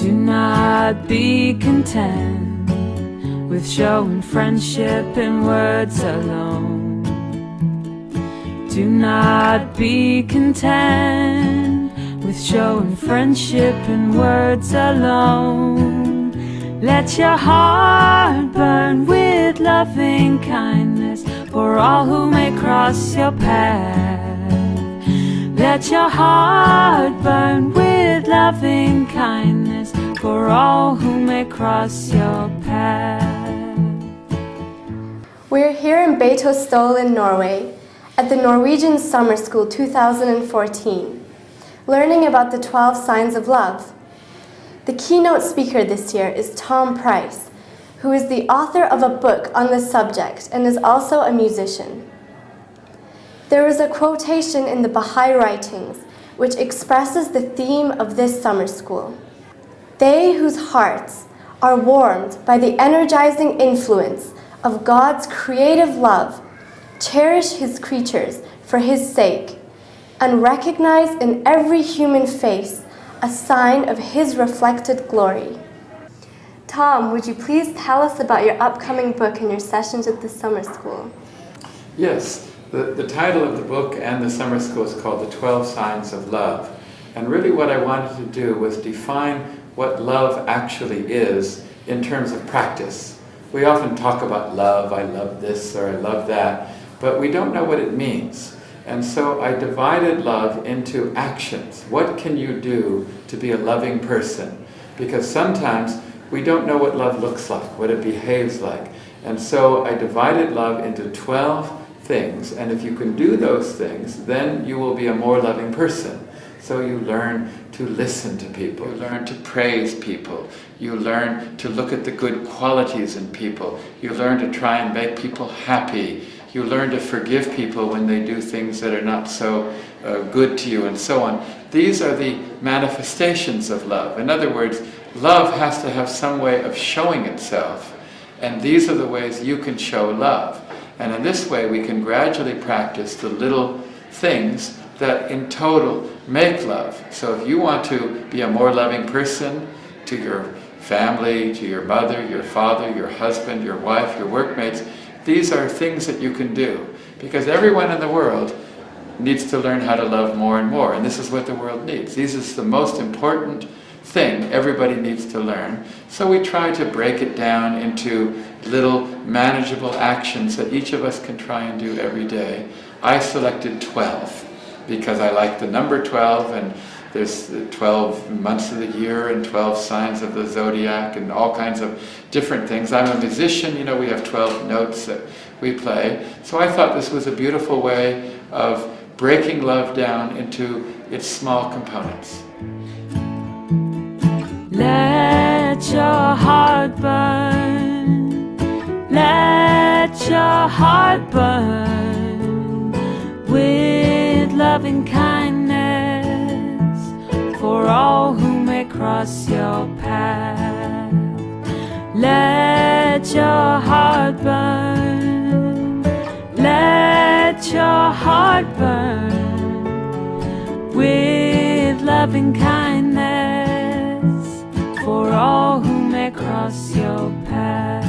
Do not be content with showing friendship in words alone. Do not be content with showing friendship in words alone. Let your heart burn with loving kindness for all who may cross your path. Let your heart burn with loving kindness for all who may cross your path. We're here in Beitostøl in Norway at the Norwegian Summer School 2014, learning about the 12 signs of love. The keynote speaker this year is Tom Price, who is the author of a book on this subject and is also a musician. There is a quotation in the Baha'i writings which expresses the theme of this summer school. They whose hearts are warmed by the energizing influence of God's creative love cherish His creatures for His sake and recognize in every human face a sign of His reflected glory. Tom, would you please tell us about your upcoming book and your sessions at the summer school? Yes, the title of the book and the summer school is called The 12 Signs of Love. And really what I wanted to do was define what love actually is in terms of practice. We often talk about love, I love this or I love that, but we don't know what it means. And so I divided love into actions. What can you do to be a loving person? Because sometimes we don't know what love looks like, what it behaves like. And so I divided love into 12 things, and if you can do those things, then you will be a more loving person. So you learn to listen to people, you learn to praise people, you learn to look at the good qualities in people, you learn to try and make people happy, you learn to forgive people when they do things that are not so good to you, and so on. These are the manifestations of love. In other words, love has to have some way of showing itself, and these are the ways you can show love. And in this way we can gradually practice the little things that in total make love. So if you want to be a more loving person to your family, to your mother, your father, your husband, your wife, your workmates, these are things that you can do. Because everyone in the world needs to learn how to love more and more. And this is what the world needs. This is the most important thing everybody needs to learn. So we try to break it down into little manageable actions that each of us can try and do every day. I selected 12 because I like the number 12, and there's 12 months of the year and 12 signs of the zodiac and all kinds of different things. I'm a musician, you know, we have 12 notes that we play. So I thought this was a beautiful way of breaking love down into its small components. Let your heart burn, let your heart burn with loving kindness for all who may cross your path. Let your heart burn, let your heart burn with loving kindness for all who may cross your path.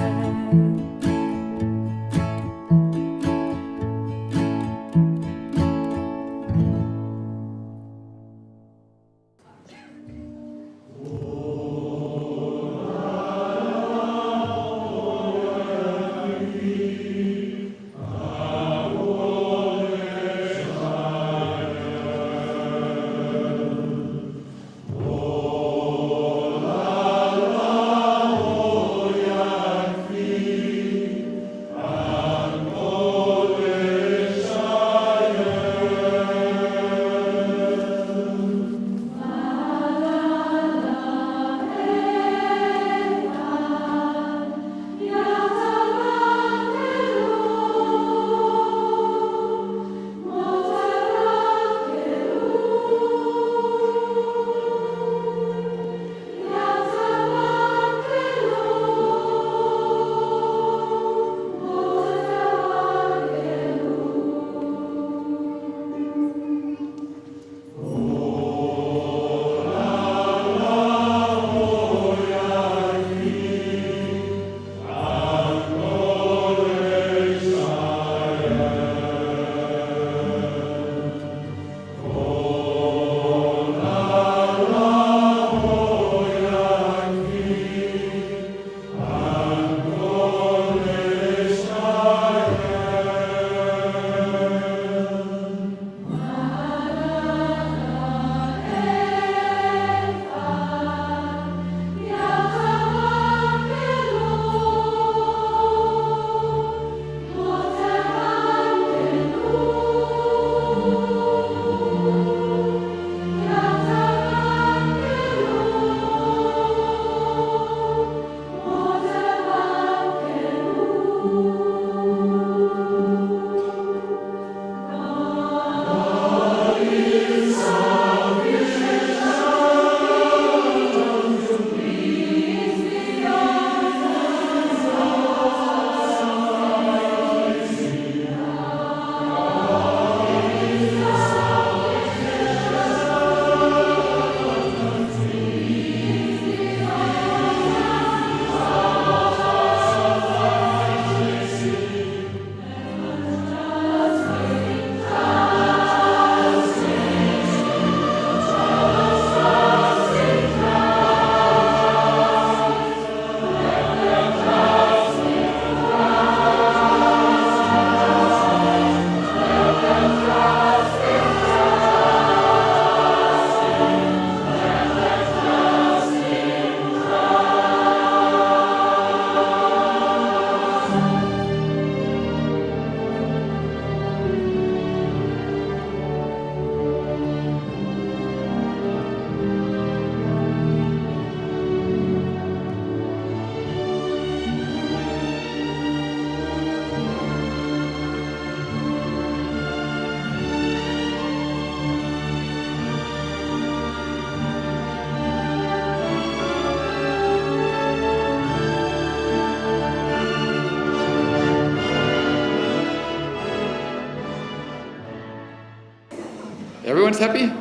Everyone's happy?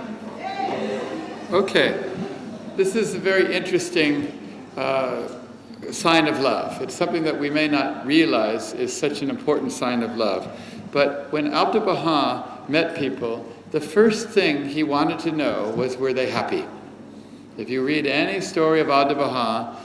Okay. This is a very interesting sign of love. It's something that we may not realize is such an important sign of love. But when Abdu'l-Baha met people, the first thing he wanted to know was, were they happy? If you read any story of Abdu'l-Baha,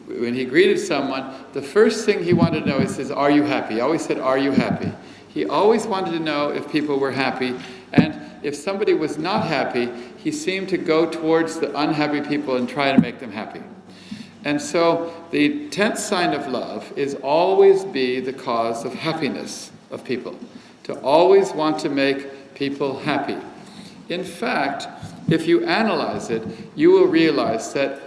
when he greeted someone, the first thing he wanted to know is, are you happy? He always said, are you happy? He always wanted to know if people were happy. And if somebody was not happy, he seemed to go towards the unhappy people and try to make them happy. And so the 10th sign of love is always be the cause of happiness of people, to always want to make people happy. In fact, if you analyze it, you will realize that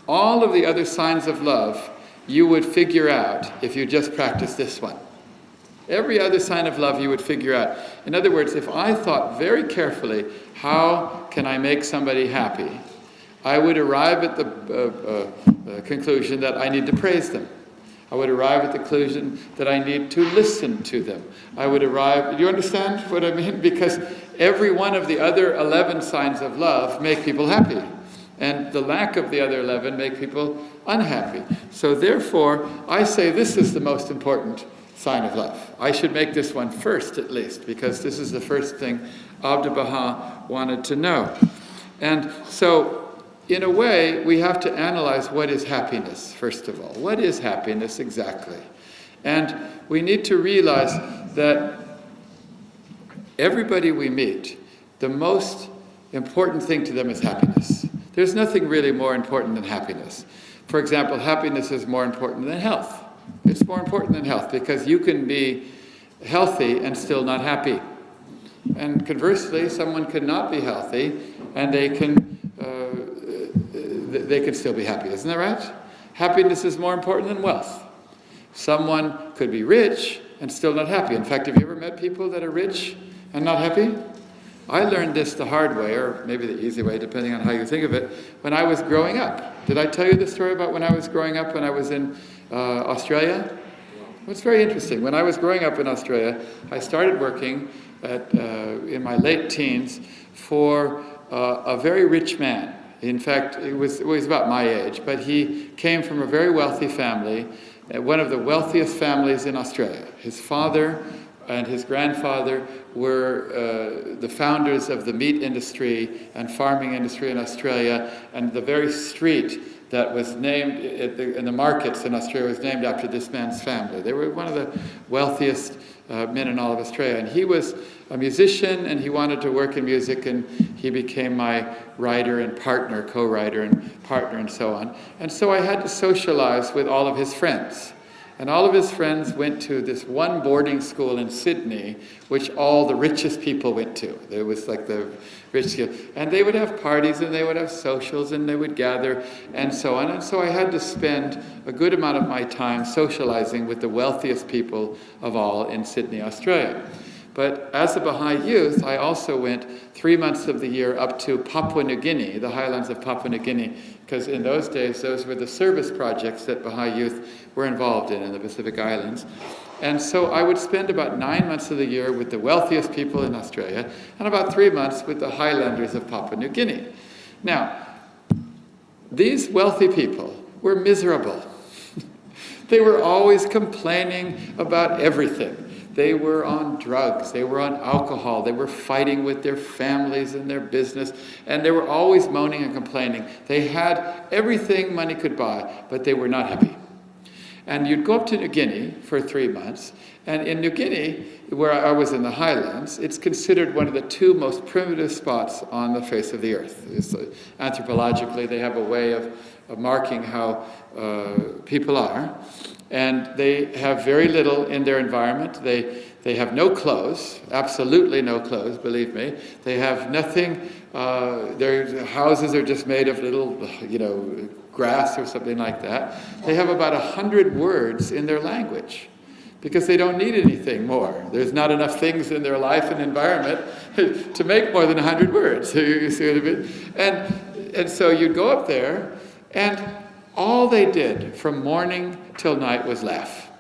all of the other signs of love you would figure out if you just practice this one. Every other sign of love you would figure out. In other words, if I thought very carefully, how can I make somebody happy? I would arrive at the conclusion that I need to praise them. I would arrive at the conclusion that I need to listen to them. I would arrive, do you understand what I mean? Because every one of the other 11 signs of love make people happy. And the lack of the other 11 make people unhappy. So therefore, I say this is the most important sign of love. I should make this one first at least, because this is the first thing Abdu'l-Baha wanted to know. And so, in a way, we have to analyze what is happiness, first of all. What is happiness exactly? And we need to realize that everybody we meet, the most important thing to them is happiness. There's nothing really more important than happiness. For example, happiness is more important than health. It's more important than health because you can be healthy and still not happy. And conversely, someone can not be healthy and they can still be happy. Isn't that right? Happiness is more important than wealth. Someone could be rich and still not happy. In fact, have you ever met people that are rich and not happy? I learned this the hard way, or maybe the easy way, depending on how you think of it, when I was growing up. Did I tell you the story about when I was growing up, when I was in Australia? Well, it's very interesting. When I was growing up in Australia, I started working in my late teens for a very rich man. In fact, it was about my age, but he came from a very wealthy family, one of the wealthiest families in Australia. His father and his grandfather were the founders of the meat industry and farming industry in Australia, and the very street that was named in the markets in Australia was named after this man's family. They were one of the wealthiest men in all of Australia. And he was a musician, and he wanted to work in music, and he became my writer and partner, co-writer and partner, and so on. And so I had to socialize with all of his friends. And all of his friends went to this one boarding school in Sydney, which all the richest people went to. There was like the rich, and they would have parties, and they would have socials, and they would gather, and so on. And so I had to spend a good amount of my time socializing with the wealthiest people of all in Sydney, Australia. But as a Baha'i youth, I also went 3 months of the year up to Papua New Guinea, the highlands of Papua New Guinea, because in those days, those were the service projects that Baha'i youth were involved in the Pacific Islands. And so I would spend about 9 months of the year with the wealthiest people in Australia, and about 3 months with the highlanders of Papua New Guinea. Now, these wealthy people were miserable. They were always complaining about everything. They were on drugs, they were on alcohol, they were fighting with their families and their business, and they were always moaning and complaining. They had everything money could buy, but they were not happy. And you'd go up to New Guinea for 3 months, and in New Guinea, where I was in the highlands, it's considered one of the 2 most primitive spots on the face of the earth. Anthropologically, they have a way of marking how people are. And they have very little in their environment. They have no clothes, absolutely no clothes, believe me. They have nothing. Their houses are just made of little, grass or something like that. They have about 100 words in their language because they don't need anything more. There's not enough things in their life and environment to make more than 100 words. You see what I mean? And so you'd go up there, and all they did from morning till night was laugh.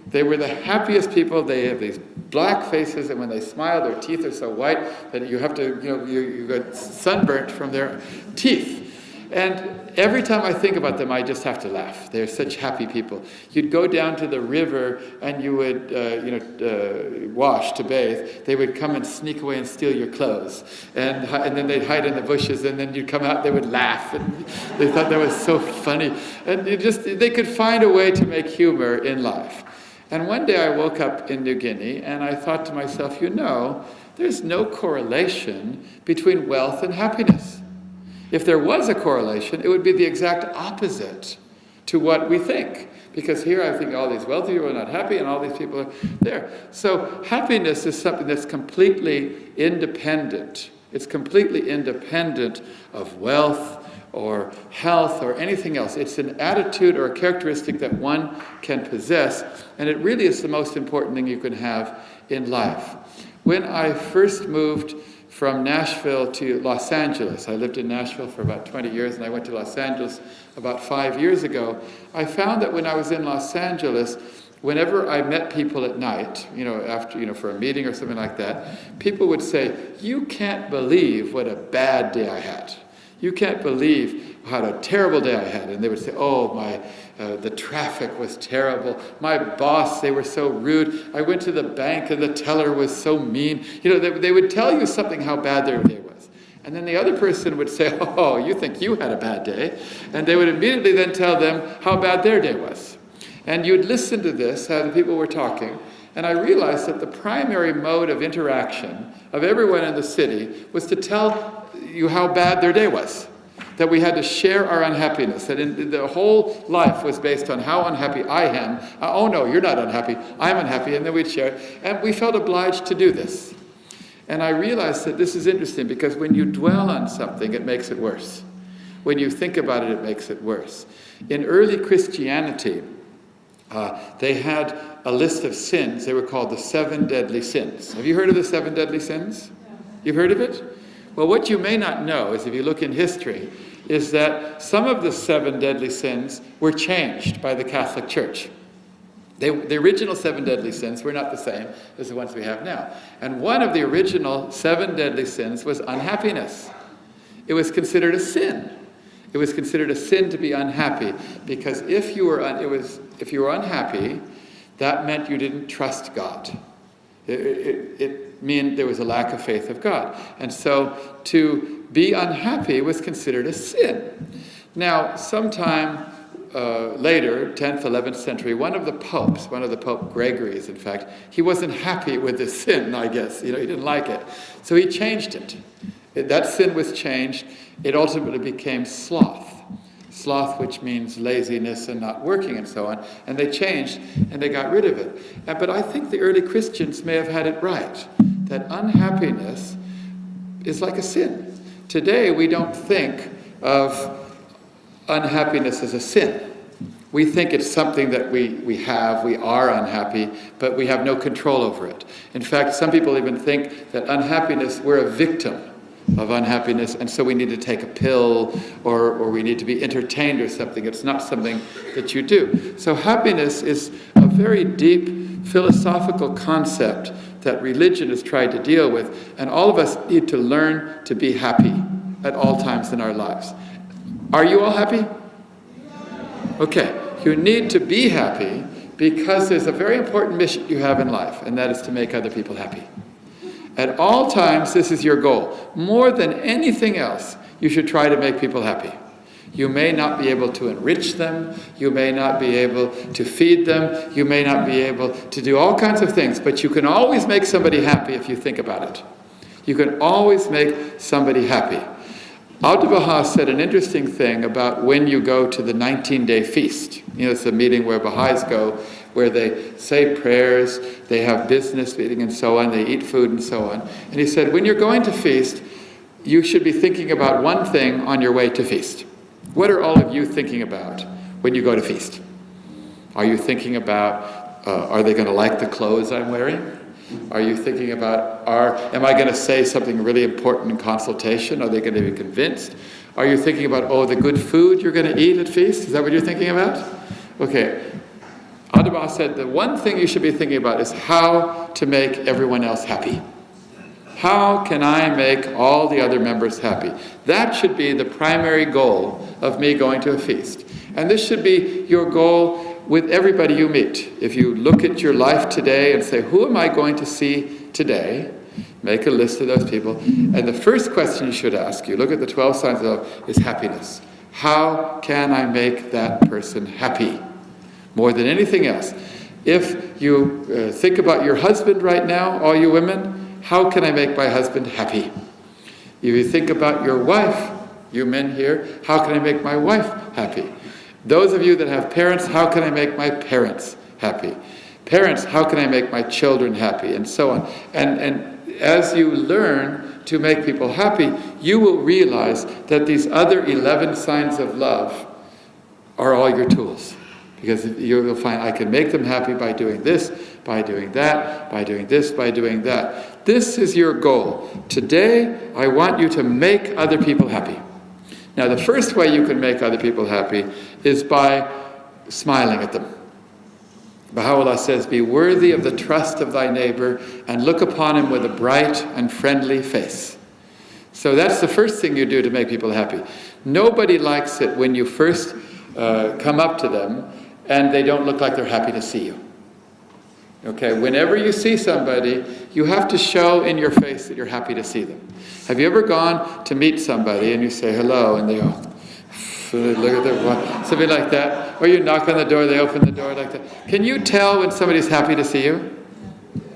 They were the happiest people. They have these black faces, and when they smile, their teeth are so white that you have to, you get sunburnt from their teeth. And every time I think about them, I just have to laugh. They're such happy people. You'd go down to the river and you would, wash to bathe. They would come and sneak away and steal your clothes. And then they'd hide in the bushes, and then you'd come out, they would laugh. And they thought that was so funny. And they could find a way to make humor in life. And one day I woke up in New Guinea and I thought to myself, there's no correlation between wealth and happiness. If there was a correlation, it would be the exact opposite to what we think. Because here I think all these wealthy people are not happy and all these people are there. So happiness is something that's completely independent. It's completely independent of wealth or health or anything else. It's an attitude or a characteristic that one can possess, and it really is the most important thing you can have in life. When I first moved from Nashville to Los Angeles, I lived in Nashville for about 20 years, and I went to Los Angeles about 5 years ago, I found that when I was in Los Angeles, whenever I met people at night, after, for a meeting or something like that, people would say, "You can't believe what a bad day I had. You can't believe what a terrible day I had." And they would say, the traffic was terrible. My boss, they were so rude. I went to the bank and the teller was so mean. They would tell you something how bad their day was. And then the other person would say, "Oh, you think you had a bad day." And they would immediately then tell them how bad their day was. And you'd listen to this, how the people were talking. And I realized that the primary mode of interaction of everyone in the city was to tell you how bad their day was. That we had to share our unhappiness. That the whole life was based on how unhappy I am. "Oh no, you're not unhappy. I'm unhappy." And then we'd share it. And we felt obliged to do this. And I realized that this is interesting because when you dwell on something, it makes it worse. When you think about it, it makes it worse. In early Christianity, they had a list of sins. They were called the 7 deadly sins. Have you heard of the 7 deadly sins? You've heard of it? Well, what you may not know is, if you look in history, is that some of the 7 deadly sins were changed by the Catholic Church. The original 7 deadly sins were not the same as the ones we have now. And one of the original 7 deadly sins was unhappiness. It was considered a sin. It was considered a sin to be unhappy, because if you were unhappy, that meant you didn't trust God. It meant there was a lack of faith of God. And so to be unhappy was considered a sin. Now, sometime later, 10th, 11th century, one of the Pope Gregory's, in fact, he wasn't happy with this sin, I guess. He didn't like it. So he changed it. That sin was changed. It ultimately became sloth. Sloth, which means laziness and not working and so on. And they changed and they got rid of it. But I think the early Christians may have had it right, that unhappiness is like a sin. Today, we don't think of unhappiness as a sin. We think it's something that we are unhappy, but we have no control over it. In fact, some people even think that unhappiness, we're a victim of unhappiness, and so we need to take a pill or we need to be entertained or something. It's not something that you do. So happiness is a very deep philosophical concept that religion has tried to deal with, and all of us need to learn to be happy at all times in our lives. Are you all happy? Okay, you need to be happy because there's a very important mission you have in life, and that is to make other people happy. At all times, this is your goal. More than anything else, you should try to make people happy. You may not be able to enrich them. You may not be able to feed them. You may not be able to do all kinds of things, but you can always make somebody happy if you think about it. You can always make somebody happy. Abdu'l-Baha said an interesting thing about when you go to the 19-day feast. It's a meeting where Baha'is go, where they say prayers, they have business meeting and so on, they eat food and so on. And he said, when you're going to feast, you should be thinking about one thing on your way to feast. What are all of you thinking about when you go to feast? Are you thinking about, are they going to like the clothes I'm wearing? Are you thinking about, am I going to say something really important in consultation? Are they going to be convinced? Are you thinking about, the good food you're going to eat at feast? Is that what you're thinking about? Okay. Mother Ma said the one thing you should be thinking about is how to make everyone else happy. How can I make all the other members happy? That should be the primary goal of me going to a feast. And this should be your goal with everybody you meet. If you look at your life today and say, who am I going to see today? Make a list of those people. And the first question you should ask, you look at the 12 signs of love, is happiness. How can I make that person happy? More than anything else. If you think about your husband right now, all you women, how can I make my husband happy? If you think about your wife, you men here, how can I make my wife happy? Those of you that have parents, how can I make my parents happy? Parents, how can I make my children happy? And so on. And as you learn to make people happy, you will realize that these other 11 signs of love are all your tools. Because you'll find I can make them happy by doing this, by doing that, by doing this, by doing that. This is your goal. Today, I want you to make other people happy. Now, the first way you can make other people happy is by smiling at them. Baha'u'llah says, be worthy of the trust of thy neighbor and look upon him with a bright and friendly face. So that's the first thing you do to make people happy. Nobody likes it when you first come up to them and they don't look like they're happy to see you. Okay, whenever you see somebody, you have to show in your face that you're happy to see them. Have you ever gone to meet somebody and you say hello and they go, look at their, something like that? Or you knock on the door, they open the door like that. Can you tell when somebody's happy to see you?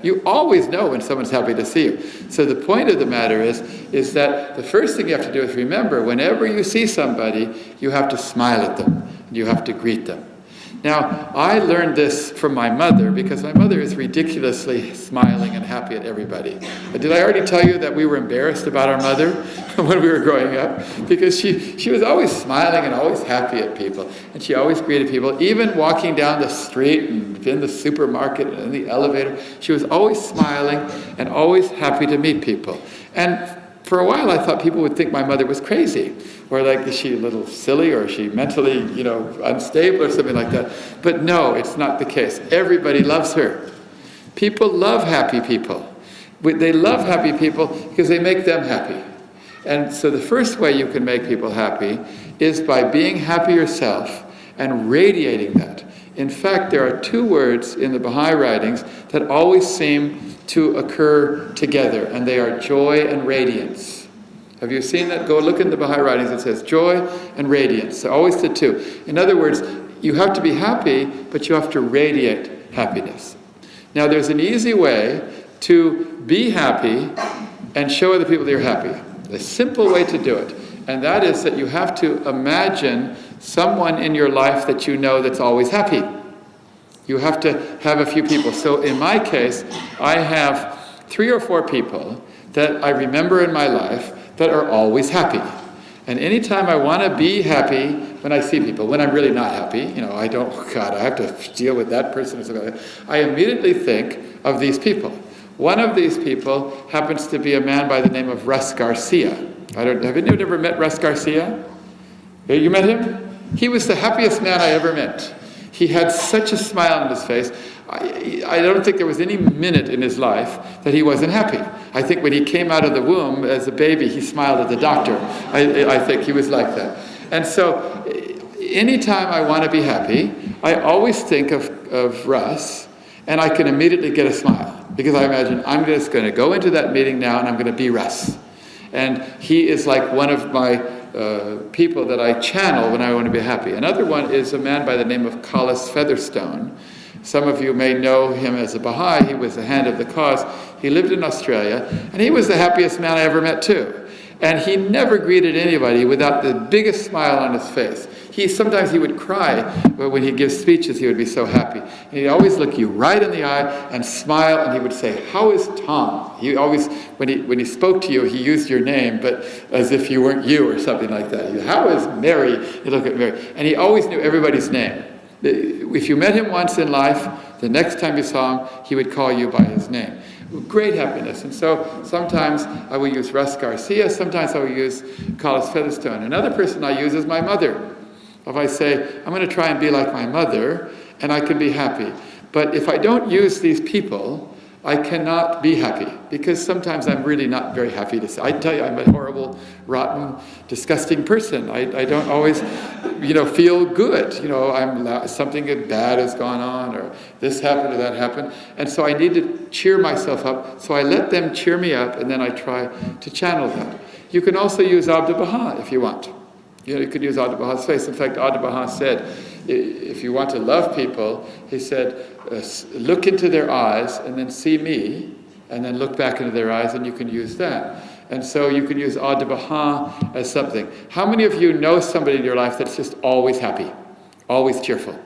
You always know when someone's happy to see you. So the point of the matter is that the first thing you have to do is remember, whenever you see somebody, you have to smile at them. And you have to greet them. Now, I learned this from my mother because my mother is ridiculously smiling and happy at everybody. Did I already tell you that we were embarrassed about our mother when we were growing up? Because she was always smiling and always happy at people. And she always greeted people, even walking down the street and in the supermarket and in the elevator. She was always smiling and always happy to meet people. And for a while I thought people would think my mother was crazy. Or like, is she a little silly, or is she mentally, unstable or something like that? But no, it's not the case. Everybody loves her. People love happy people. They love happy people because they make them happy. And so the first way you can make people happy is by being happy yourself and radiating that. In fact, there are two words in the Baha'i writings that always seem to occur together, and they are joy and radiance. Have you seen that? Go look in the Baha'i writings. It says joy and radiance. So always the two. In other words, you have to be happy, but you have to radiate happiness. Now, there's an easy way to be happy and show other people that you're happy. A simple way to do it. And that is that you have to imagine someone in your life that you know that's always happy. You have to have a few people. So in my case, I have 3 or 4 people that I remember in my life that are always happy. And anytime I want to be happy, when I see people, when I'm really not happy, I don't, God, I have to deal with that person or something like that, I immediately think of these people. One of these people happens to be a man by the name of Russ Garcia. Have you ever met Russ Garcia? You met him? He was the happiest man I ever met. He had such a smile on his face. I don't think there was any minute in his life that he wasn't happy. I think when he came out of the womb as a baby, he smiled at the doctor. I think he was like that. And so anytime I want to be happy, I always think of Russ, and I can immediately get a smile. Because I imagine I'm just going to go into that meeting now and I'm going to be Russ. And he is like one of my people that I channel when I want to be happy. Another one is a man by the name of Collis Featherstone. Some of you may know him as a Baha'i. He was the hand of the cause. He lived in Australia, and he was the happiest man I ever met too. And he never greeted anybody without the biggest smile on his face. Sometimes he would cry, but when he gives speeches, he would be so happy. And he'd always look you right in the eye and smile, and he would say, "How is Tom?" He always, when he spoke to you, he used your name, but as if you weren't you or something like that. "How is Mary?" You look at Mary. And he always knew everybody's name. If you met him once in life, the next time you saw him, he would call you by his name. Great happiness. And so sometimes I will use Russ Garcia, sometimes I will use Collis Featherstone. Another person I use is my mother. If I say, I'm going to try and be like my mother, and I can be happy. But if I don't use these people, I cannot be happy, because sometimes I'm really not very happy to say. I tell you, I'm a horrible, rotten, disgusting person. I don't always, feel good. Something bad has gone on, or this happened or that happened. And so I need to cheer myself up. So I let them cheer me up, and then I try to channel that. You can also use Abdu'l Baha if you want. You could use Abdu'l Baha's face. In fact, Abdu'l Baha said, if you want to love people, he said, look into their eyes and then see me, and then look back into their eyes, and you can use that. And so you can use Abdu'l Baha as something. How many of you know somebody in your life that's just always happy, always cheerful?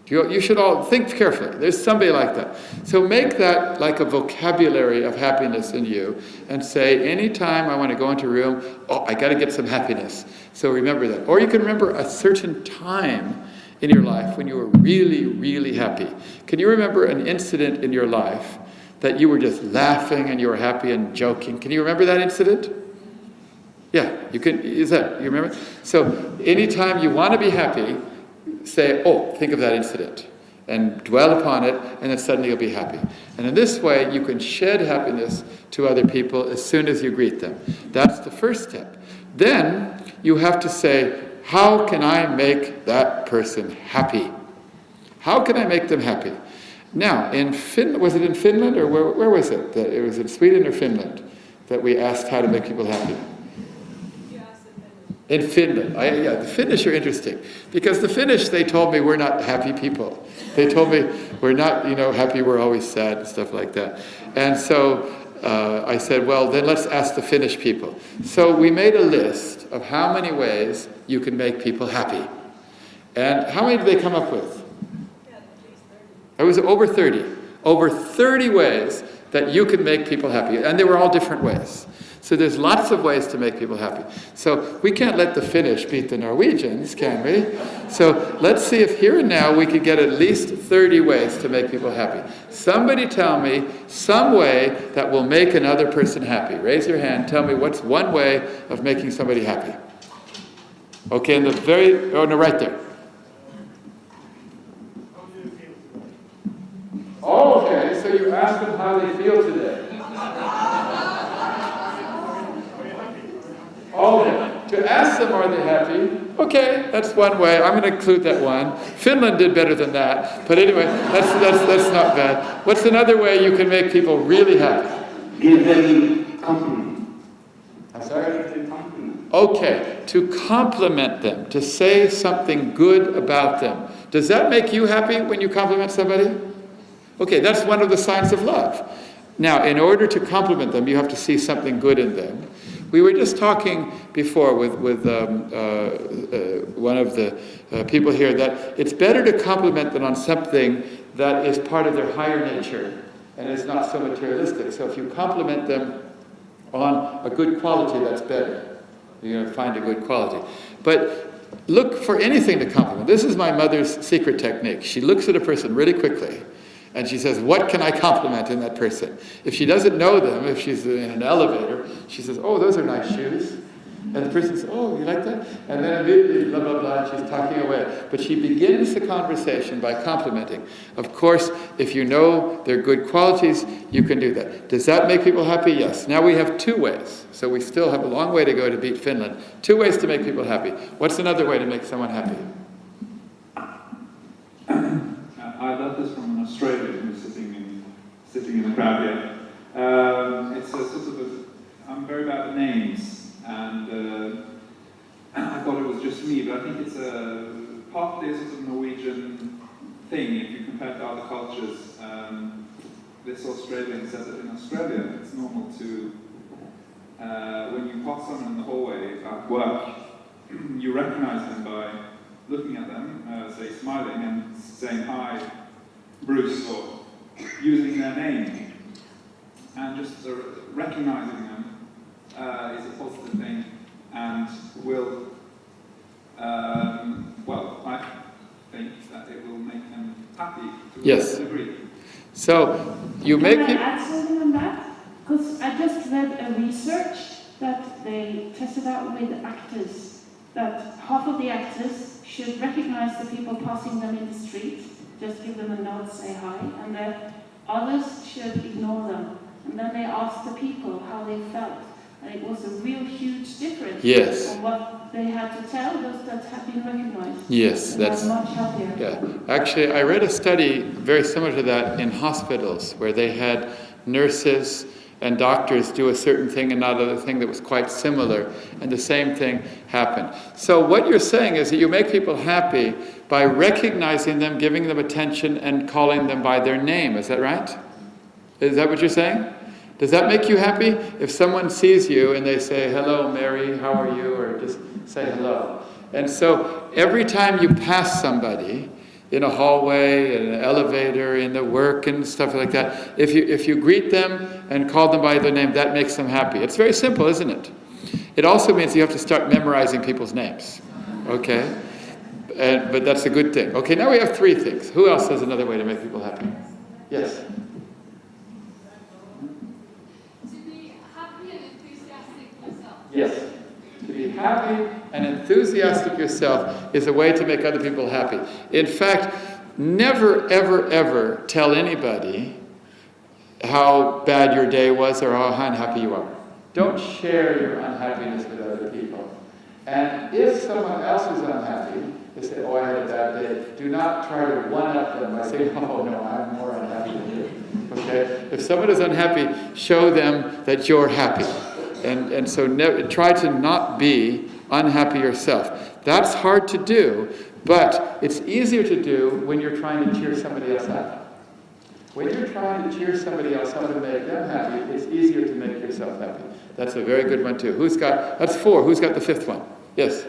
You should all think carefully. There's somebody like that. So make that like a vocabulary of happiness in you, and say, anytime I want to go into a room, I got to get some happiness. So remember that. Or you can remember a certain time in your life when you were really, really happy. Can you remember an incident in your life that you were just laughing and you were happy and joking? Can you remember that incident? Yeah, you can. You remember? So anytime you want to be happy, say, think of that incident, and dwell upon it, and then suddenly you'll be happy. And in this way, you can shed happiness to other people as soon as you greet them. That's the first step. Then you have to say, how can I make that person happy? How can I make them happy? Now, in Finland, was it in Finland, or where was it? It was in Sweden or Finland that we asked how to make people happy? In Finland. The Finnish are interesting, because the Finnish, they told me we're not happy people. They told me we're not, happy, we're always sad and stuff like that. And so I said, well, then let's ask the Finnish people. So we made a list of how many ways you can make people happy. And how many did they come up with? It was over 30. Over 30 ways that you can make people happy. And they were all different ways. So there's lots of ways to make people happy. So we can't let the Finnish beat the Norwegians, can we? So let's see if here and now we could get at least 30 ways to make people happy. Somebody tell me some way that will make another person happy. Raise your hand. Tell me what's one way of making somebody happy. Okay, right there. Oh, okay, so you ask them how they feel today. Okay, to ask them are they happy? Okay, that's one way. I'm going to include that one. Finland did better than that. But anyway, that's not bad. What's another way you can make people really happy? Give them compliment. I'm sorry? Okay, to compliment them, to say something good about them. Does that make you happy when you compliment somebody? Okay, that's one of the signs of love. Now, in order to compliment them, you have to see something good in them. We were just talking before with one of the people here that it's better to compliment them on something that is part of their higher nature and is not so materialistic. So if you compliment them on a good quality, that's better. You're going to find a good quality. But look for anything to compliment. This is my mother's secret technique. She looks at a person really quickly, and she says, what can I compliment in that person? If she doesn't know them, if she's in an elevator, she says, oh, those are nice shoes. And the person says, oh, you like that? And then immediately, blah, blah, blah, and she's talking away. But she begins the conversation by complimenting. Of course, if you know their good qualities, you can do that. Does that make people happy? Yes. Now we have 2 ways. So we still have a long way to go to beat Finland. 2 ways to make people happy. What's another way to make someone happy? I love this from an Australian who's sitting in the crowd here. It's a sort of I'm very bad at names, and I thought it was just me, but I think it's partly a sort of Norwegian thing if you compare it to other cultures. This Australian says that in Australia it's normal to, when you pass someone in the hallway at work, you recognize them by looking at them, say smiling and saying hi, Bruce, or using their name, and just recognizing them is a positive thing, and will, I think that it will make them happy to a degree. So you make Can I add something on that? Because I just read a research that they tested out with actors, that half of the actors should recognize the people passing them in the street, just give them a nod, say hi, and that others should ignore them. And then they asked the people how they felt. And it was a real huge difference on what they had to tell those that had been recognized. Yes, that's much happier. Yeah. Actually, I read a study very similar to that in hospitals where they had nurses and doctors do a certain thing and another thing that was quite similar, and the same thing happened. So what you're saying is that you make people happy by recognizing them, giving them attention, and calling them by their name. Is that right? Is that what you're saying? Does that make you happy? If someone sees you and they say, "Hello, Mary, how are you?" or just say hello. And so every time you pass somebody, in a hallway, in an elevator, in the work and stuff like that, if you greet them and call them by their name, that makes them happy. It's very simple, isn't it? It also means you have to start memorizing people's names. Okay? But that's a good thing. Okay, now we have 3 things. Who else has another way to make people happy? Yes? To be happy and enthusiastic yourself. Yes. To be happy and enthusiastic yourself is a way to make other people happy. In fact, never, ever, ever tell anybody how bad your day was or how unhappy you are. Don't share your unhappiness with other people. And if someone else is unhappy, they say, "Oh, I had a bad day," do not try to one-up them by saying, "Oh, no, I'm more unhappy than you." Okay? If someone is unhappy, show them that you're happy. And so try to not be unhappy yourself. That's hard to do, but it's easier to do when you're trying to cheer somebody else up. When you're trying to cheer somebody else up and make them happy, it's easier to make yourself happy. That's a very good one too. That's 4. Who's got the 5th one? Yes?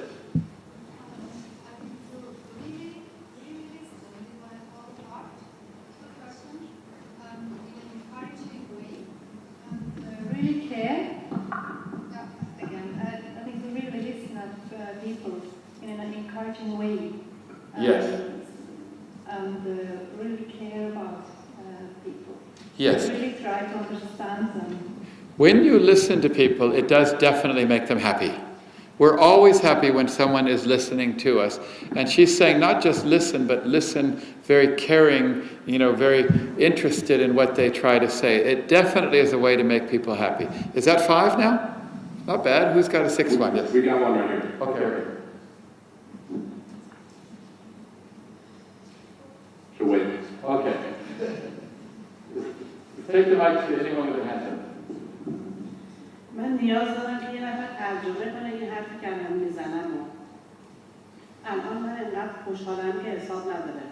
Really care. Again, I think we really listen to people in an encouraging way. Yes. And really care about people. Yes. Really try to understand them. When you listen to people, it does definitely make them happy. We're always happy when someone is listening to us. And she's saying not just listen, but listen very caring, very interested in what they try to say. It definitely is a way to make people happy. Is that 5 now? Not bad. Who's got a 6th one? Yes. We got one right here. Okay. So wait. Okay. Take the mic to anyone with a hand up. من نیاز دارم که یه نفر ترجمه کنه یه حرفی که الان میزنم الان من اینقدر خوشحالم که حساب نداره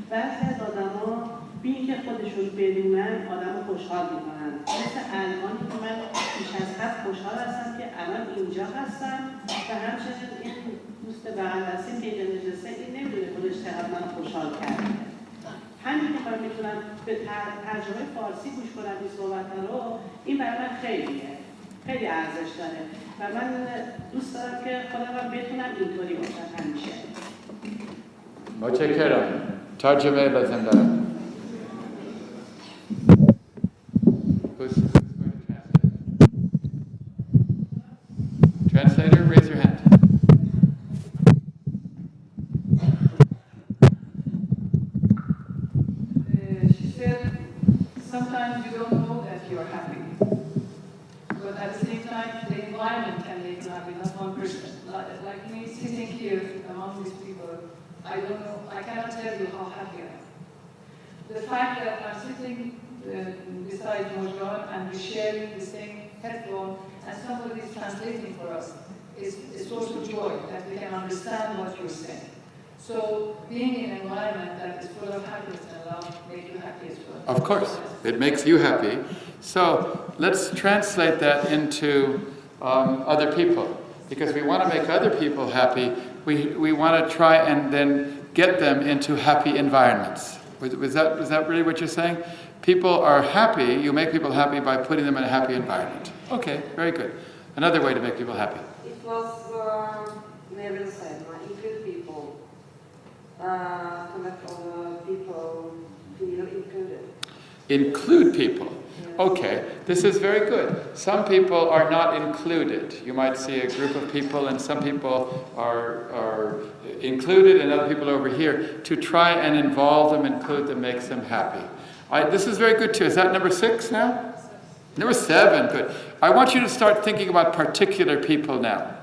بعضی از آدما بی اینکه خودشون بدونن آدمو خوشحال میکنن مثل الانی که من بیش از حد خوشحال هستم که الان اینجا هستم و همچنین این دوست بغل دستیم که اینجا نشسته این نمیدونه خودش چقدر من خوشحال کرده همین که من میتونم به ترجمه فارسی گوش کنم این صحبت رو این برای من خیلی ارزش داره و من دوست دارم که خودم بتونم اینطوری باشم همیشه. متشکرم. ترجمه لازم دارم. Who's going to translate? Translator, raise your hand. She said, sometimes you don't know that you're happy. But at the same time, the environment can make you happy, not one person. Like me sitting here among these people, I don't know, I cannot tell you how happy I am. The fact that I'm sitting beside Mojgan and we're sharing the same headphone and somebody is translating for us is a source of joy that we can understand what you're saying. So being in an environment that is full of happiness and love makes you happy as well. Of course, it makes you happy. So let's translate that into other people. Because we want to make other people happy, we want to try and then get them into happy environments. Is that really what you're saying? People are happy, you make people happy by putting them in a happy environment. Okay, very good. Another way to make people happy. It was Neville said, include people. To let all the people feel included. Include people. Yeah. Okay, this is very good. Some people are not included. You might see a group of people and some people are included and other people over here. To try and involve them, include them, makes them happy. This is very good too. Is that number 6 now? Number 7, good. I want you to start thinking about particular people now.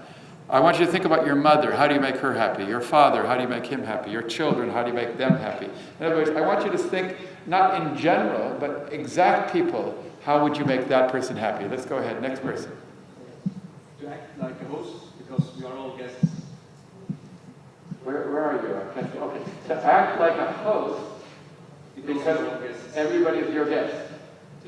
I want you to think about your mother. How do you make her happy? Your father, how do you make him happy? Your children, how do you make them happy? In other words, I want you to think not in general, but exact people. How would you make that person happy? Let's go ahead. Next person. To act like a host, because we are all guests. Where are you? Okay. To act like a host, because everybody is your guest.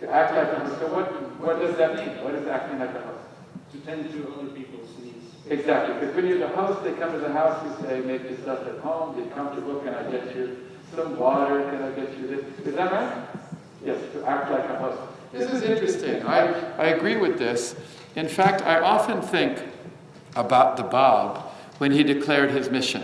To act like a host. So what does that mean? What is acting like a host? To tend to other people's needs. Exactly. Because when you're the host, they come to the house, you say, make your stuff at home, get comfortable, can I get you some water, can I get you this? Is that right? Yes, to act like a host. This is interesting. I agree with this. In fact, I often think about the Bab when he declared his mission.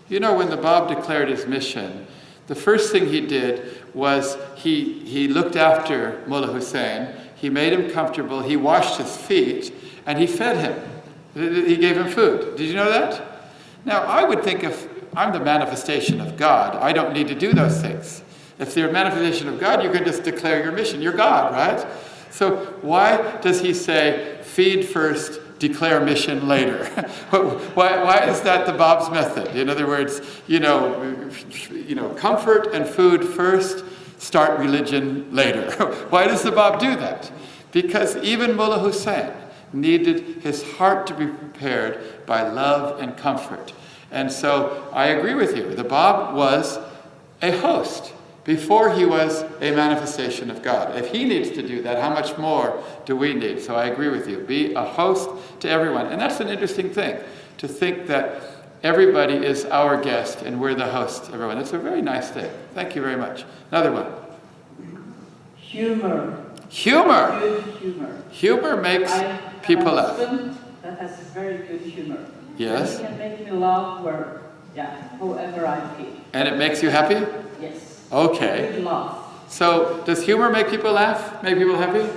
You know, when the Bab declared his mission, the first thing he did was he looked after Mullah Hussein, he made him comfortable, he washed his feet, and he fed him. He gave him food. Did you know that? Now, I would think if I'm the manifestation of God, I don't need to do those things. If you're a manifestation of God, you can just declare your mission. You're God, right? So why does he say, feed first, declare mission later? why is that the Bab's method? In other words, comfort and food first, start religion later. Why does the Bab do that? Because even Mullah Hussein needed his heart to be prepared by love and comfort. And so I agree with you. The Bab was a host before he was a manifestation of God. If he needs to do that, how much more do we need? So I agree with you. Be a host to everyone. And that's an interesting thing, to think that everybody is our guest and we're the host to everyone. That's a very nice thing. Thank you very much. Another one. Humor. Humor. Good humor. Humor makes people laugh. That has very good humor. Yes. He can make me laugh however I feel. And it makes you happy? Yes. Okay. Good laugh. So does humor make people laugh? Make people happy?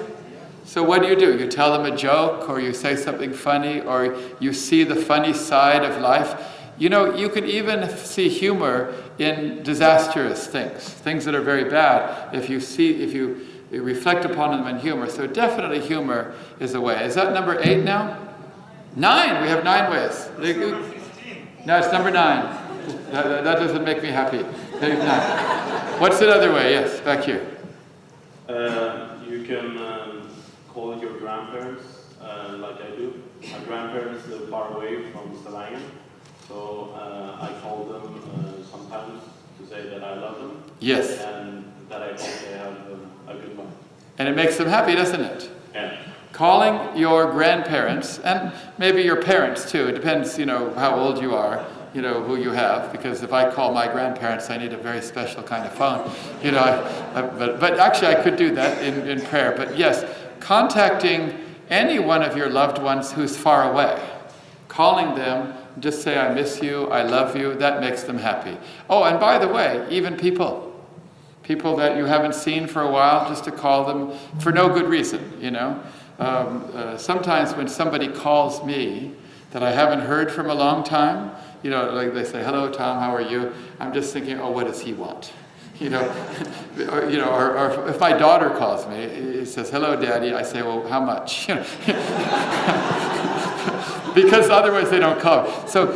So what do? You tell them a joke, or you say something funny, or you see the funny side of life. You know, you can even see humor in disastrous things that are very bad, if you reflect upon them in humor. So definitely humor is a way. Is that number 8 now? 9, we have 9 ways. No, it's number 9. That doesn't make me happy. 9. What's another way? Yes, back here. You can call your grandparents, like I do. My grandparents live far away from Stavanger, so I call them sometimes to say that I love them. Yes. And that I hope they have a good life. And it makes them happy, doesn't it? Yeah. Calling your grandparents, and maybe your parents too, it depends, how old you are, who you have, because if I call my grandparents, I need a very special kind of phone. But actually I could do that in prayer. But yes, contacting any one of your loved ones who's far away, calling them, just say, I miss you, I love you, that makes them happy. Oh, and by the way, even people that you haven't seen for a while, just to call them for no good reason, Sometimes when somebody calls me that I haven't heard from a long time, like they say, hello Tom, how are you? I'm just thinking, oh, what does he want? Or if my daughter calls me, he says, hello Daddy, I say, well, how much? Because otherwise they don't call me. So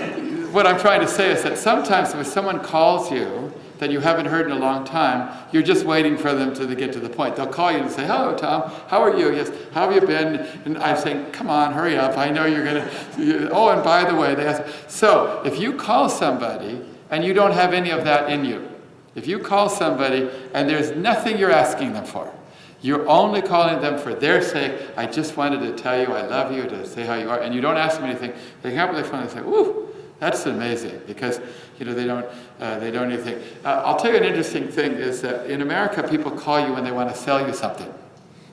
what I'm trying to say is that sometimes when someone calls you that you haven't heard in a long time, you're just waiting for them to get to the point. They'll call you and say, hello, Tom, how are you? Yes, how have you been? And I'm saying, come on, hurry up, I know you're going to... Oh, and by the way, they ask... So, if you call somebody and you don't have any of that in you, if you call somebody and there's nothing you're asking them for, you're only calling them for their sake, I just wanted to tell you I love you, to say how you are, and you don't ask them anything, they come up with their phone and say, woo, that's amazing, because they don't anything. I'll tell you an interesting thing is that in America, people call you when they want to sell you something.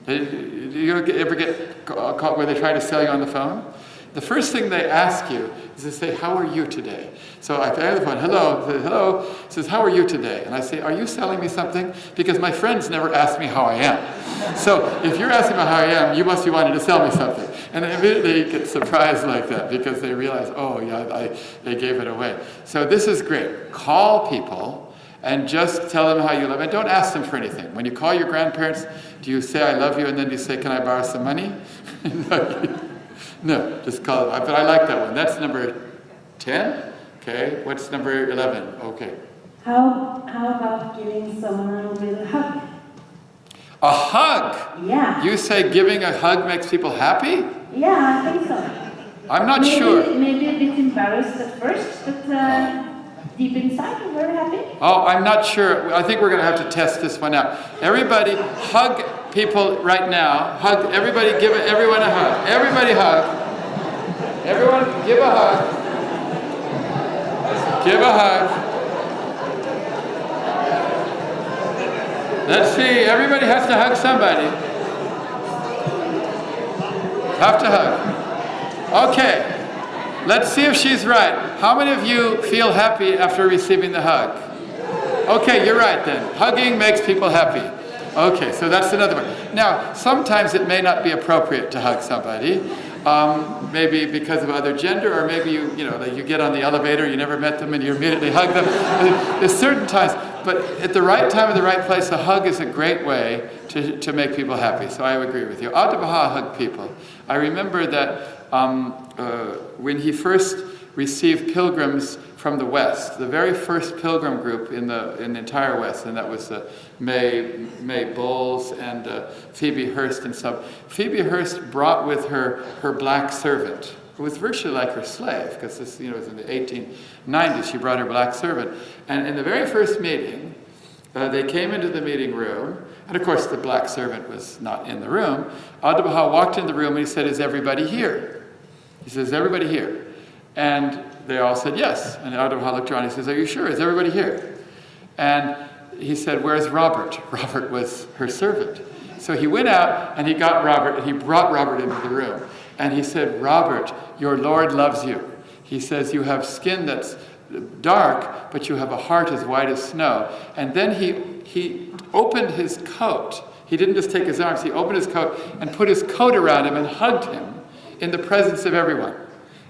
Do you ever get caught where they try to sell you on the phone? the first thing they ask you is to say, how are you today? So I pick up the phone, hello, hello, says, how are you today? And I say, are you selling me something? Because my friends never ask me how I am. So if you're asking me how I am, you must be wanting to sell me something. And immediately get surprised like that because they realize, oh yeah, they gave it away. So this is great. Call people and just tell them how you love them. And don't ask them for anything. When you call your grandparents, do you say, I love you, and then do you say, can I borrow some money? No, just call them. But I like that one. That's number 10. Okay, what's number 11? Okay. How about giving someone a little hug? A hug? Yeah. You say giving a hug makes people happy? Yeah, I think so. I'm not sure. Maybe a bit embarrassed at first, but deep inside we're very happy. Oh, I'm not sure. I think we're going to have to test this one out. Everybody hug people right now. Hug. Everybody give everyone a hug. Everybody hug. Everyone give a hug. Give a hug. Let's see. Everybody has to hug somebody. Have to hug. Okay. Let's see if she's right. How many of you feel happy after receiving the hug? Okay, you're right then. Hugging makes people happy. Okay, so that's another one. Now, sometimes it may not be appropriate to hug somebody. Maybe because of other gender, or maybe like you get on the elevator, you never met them, and you immediately hug them. There's certain times, but at the right time and the right place, a hug is a great way to make people happy. So I agree with you. Abdu'l-Baha hugged people. I remember that when he first received pilgrims from the West, the very first pilgrim group in the entire West, and that was May Bowles and Phoebe Hearst and some. Phoebe Hearst brought with her black servant, who was virtually like her slave, because this was in the 1890s. She brought her black servant, and in the very first meeting, they came into the meeting room, and of course the black servant was not in the room. Abdu'l-Baha walked in the room and he said, "Is everybody here?" He says, "Is everybody here?" And they all said yes. And Abdu'l-Baha looked around and he says, "Are you sure? Is everybody here?" And he said, "Where's Robert?" Robert was her servant. So he went out and he got Robert, and he brought Robert into the room. And he said, "Robert, your Lord loves you." He says, "You have skin that's dark, but you have a heart as white as snow." And then he opened his coat. He didn't just take his arms, he opened his coat and put his coat around him and hugged him in the presence of everyone.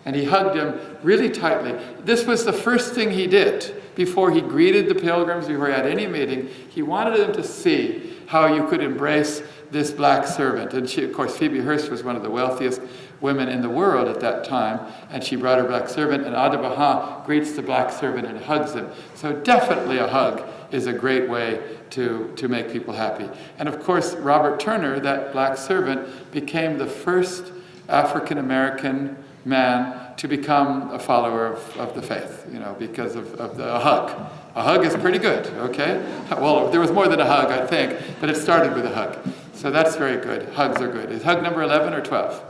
And he hugged him really tightly. This was the first thing he did before he greeted the pilgrims, before he had any meeting. He wanted them to see how you could embrace this black servant. And she, of course, Phoebe Hearst was one of the wealthiest women in the world at that time, and she brought her black servant, and Abdu'l-Baha greets the black servant and hugs him. So definitely a hug is a great way to make people happy. And of course, Robert Turner, that black servant, became the first African-American man to become a follower of the faith, because of the hug. A hug is pretty good, okay? Well, there was more than a hug, I think, but it started with a hug. So that's very good. Hugs are good. Is hug number 11 or 12?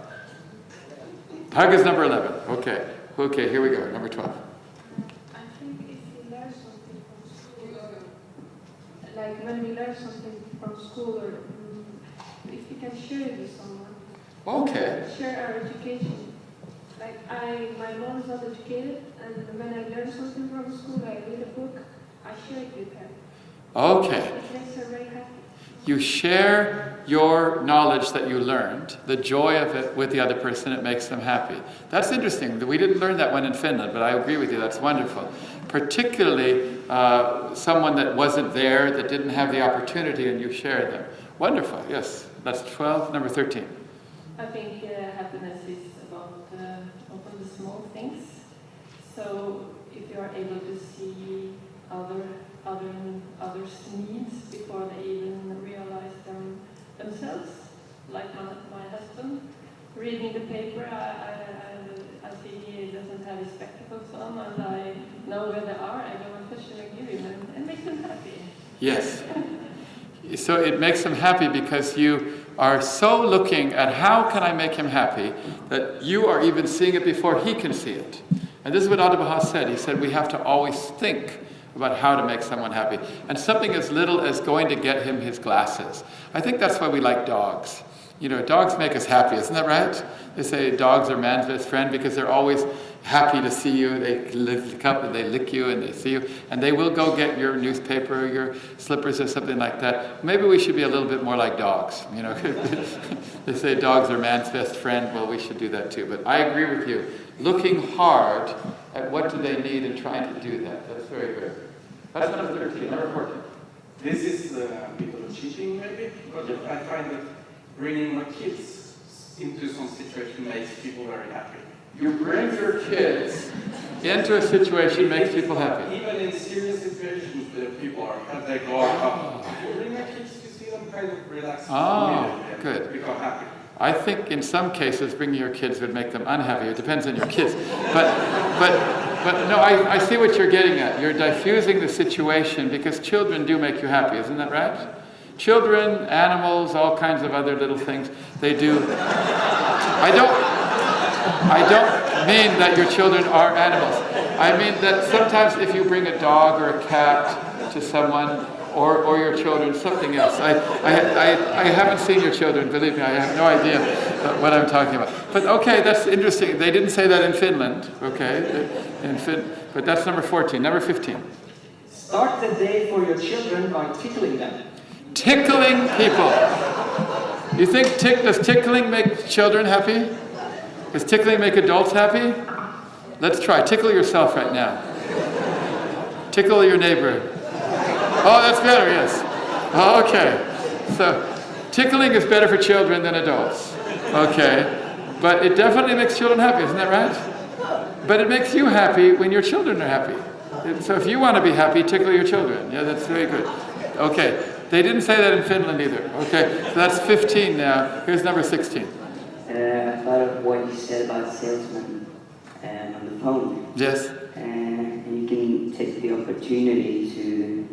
Hug is number 11. Okay. Okay, here we go. Number 12. I think if we learn something from school, like when we learn something from school, or if we can share it with someone. Okay. Share our education. Like my mom is not educated, and when I learn something from school, I read a book, I share it with her. Okay. It makes her very happy. You share your knowledge that you learned, the joy of it, with the other person. It makes them happy. That's interesting. We didn't learn that one in Finland, but I agree with you. That's wonderful. Particularly someone that wasn't there, that didn't have the opportunity, and you shared them. Wonderful. Yes. That's 12. Number 13. I think happiness is about often the small things. So if you are able to see others' needs before they even realize them themselves, like my husband, reading the paper, I see he doesn't have his spectacles on, and I know where they are. I go and fetch them and give him, and it makes him happy. Yes. So it makes him happy because you are so looking at how can I make him happy that you are even seeing it before he can see it. And this is what Abdu'l-Baha said. He said we have to always think about how to make someone happy. And something as little as going to get him his glasses. I think that's why we like dogs. Dogs make us happy, isn't that right? They say dogs are man's best friend because they're always happy to see you. They lick up and they lick you and they see you. And they will go get your newspaper or your slippers or something like that. Maybe we should be a little bit more like dogs. They say dogs are man's best friend. Well, we should do that too. But I agree with you. Looking hard at what do they need and trying to do that. That's very good. That's number 13. Number 14. This is a bit of cheating maybe, but I find that bringing my kids into some situation makes people very happy. You bring your kids into a situation makes people happy. Even in serious situations where people have their guard up, you bring your kids to see them kind of relax. Good. Become happy. I think in some cases bringing your kids would make them unhappy. It depends on your kids. But no, I see what you're getting at. You're diffusing the situation because children do make you happy, isn't that right? Children, animals, all kinds of other little things, they do. I don't mean that your children are animals. I mean that sometimes if you bring a dog or a cat to someone, or your children, something else. I haven't seen your children, believe me, I have no idea what I'm talking about. But okay, that's interesting. They didn't say that in Finland, okay? But that's number 14. Number 15. Start the day for your children by tickling them. Tickling people. You think does tickling make children happy? Does tickling make adults happy? Let's try. Tickle yourself right now. Tickle your neighbor. Oh, that's better, yes. Okay. So, tickling is better for children than adults. Okay. But it definitely makes children happy, isn't that right? But it makes you happy when your children are happy. So if you want to be happy, tickle your children. Yeah, that's very good. Okay. They didn't say that in Finland either. Okay. So that's 15 now. Here's number 16. I thought of what you said about salesmen on the phone. Yes. And you can take the opportunity to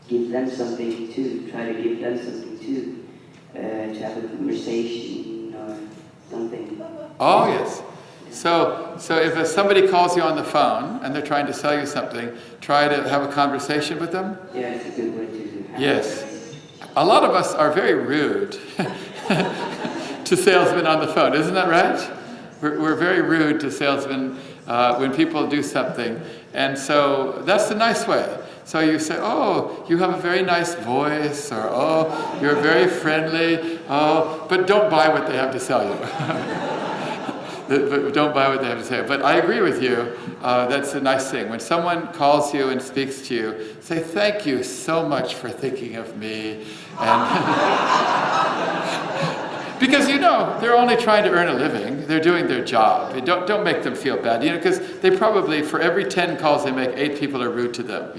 give them something too, try to give them something too, to have a conversation or something. Oh, yes. So if somebody calls you on the phone and they're trying to sell you something, try to have a conversation with them? Yeah, it's a good way to have Yes. A lot of us are very rude to salesmen on the phone, isn't that right? We're very rude to salesmen when people do something. And so that's the nice way. So you say, oh, you have a very nice voice, or oh, you're very friendly, oh, but don't buy what they have to sell you. But don't buy what they have to say. But I agree with you, that's a nice thing. When someone calls you and speaks to you, say, thank you so much for thinking of me. And because they're only trying to earn a living. They're doing their job. Don't make them feel bad, because they probably, for every 10 calls they make, 8 people are rude to them,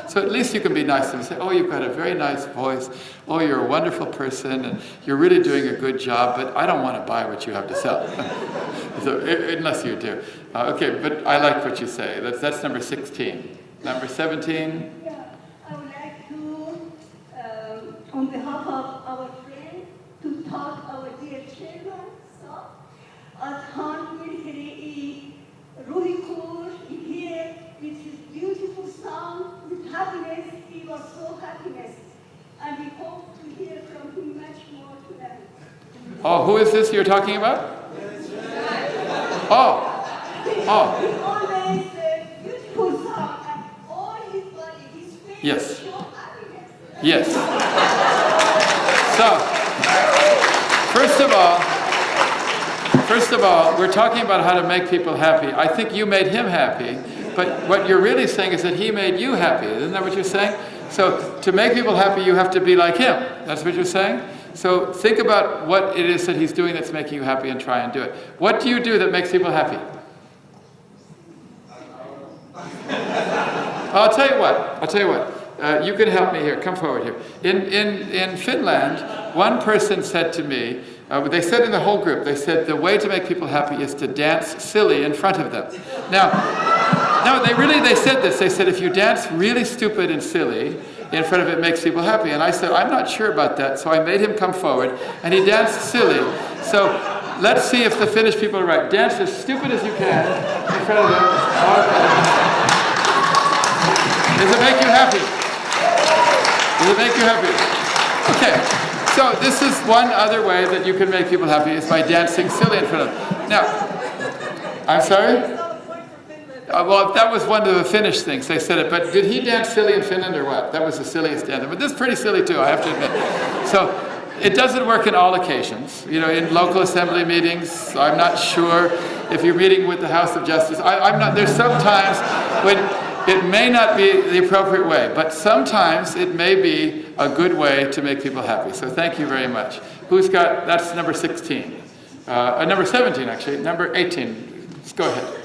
So at least you can be nice to them and say, oh, you've got a very nice voice. Oh, you're a wonderful person, and you're really doing a good job, but I don't want to buy what you have to sell. So, unless you do. Okay, but I like what you say. That's number 16. Number 17. Yeah, I would like to, on behalf of our friend, to thank our dear children. So, as Han really Ruhi Kaur here with his beautiful song, with happiness, he was so happiness. And we hope to hear from him much more tonight. Oh, who is this you're talking about? Oh. Always beautiful song, and all his body, his face, Yes. show happiness. Yes. So, first of all, we're talking about how to make people happy. I think you made him happy, but what you're really saying is that he made you happy. Isn't that what you're saying? So, to make people happy, you have to be like him. That's what you're saying? So, think about what it is that he's doing that's making you happy and try and do it. What do you do that makes people happy? I'll tell you what. You can help me here. Come forward here. In Finland, one person said to me, they said in the whole group, they said the way to make people happy is to dance silly in front of them. Now, no, they said this. They said if you dance really stupid and silly in front of it makes people happy. And I said, I'm not sure about that. So I made him come forward, and he danced silly. So let's see if the Finnish people are right. Dance as stupid as you can in front of them. Okay. Does it make you happy? Does it make you happy? Okay. So this is one other way that you can make people happy, is by dancing silly in front of them. Now, I'm sorry? Well, that was one of the Finnish things, they said it, but did he dance silly in Finland or what? That was the silliest dance. But this is pretty silly too, I have to admit. So it doesn't work in all occasions. You know, in local assembly meetings, I'm not sure if you're meeting with the House of Justice. I'm not, there's sometimes when it may not be the appropriate way, but sometimes it may be a good way to make people happy. So thank you very much. Who's got, that's number 16. Number 17 actually, number 18. Let's go ahead.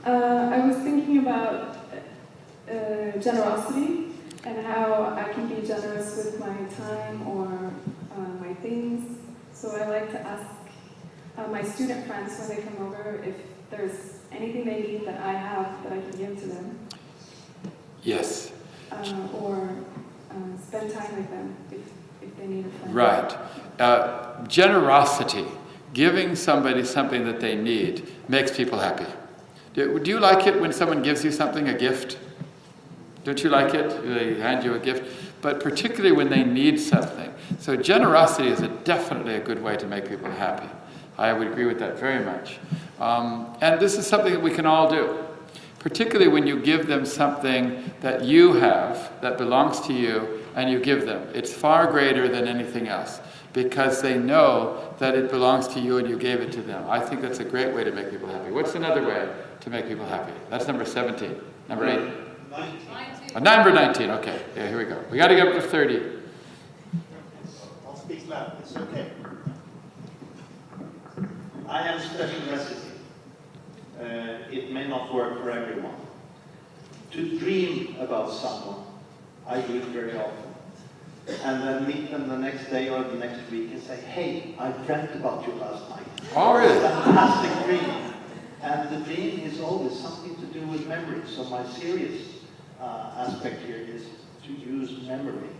I was thinking about generosity and how I can be generous with my time or my things. So I like to ask my student friends when they come over if there's anything they need that I have that I can give to them. Yes. Or spend time with them if they need a friend. Right. Generosity, giving somebody something that they need, makes people happy. Do you like it when someone gives you something, a gift? Don't you like it? They hand you a gift? But particularly when they need something. So generosity is definitely a good way to make people happy. I would agree with that very much. And this is something that we can all do. Particularly when you give them something that you have, that belongs to you, and you give them. It's far greater than anything else, because they know that it belongs to you and you gave it to them. I think that's a great way to make people happy. What's another way to make people happy? That's number 17. Number 8? 19. Number 19, okay. Yeah, here we go. We got to get up to 30. I'll speak loud, it's okay. I am special recipe. It may not work for everyone. To dream about someone, I do it very often. And then meet them the next day or the next week and say, hey, I dreamt about you last night. Oh, really? Fantastic dream. And the dream is always something to do with memory. So my serious aspect here is to use memory.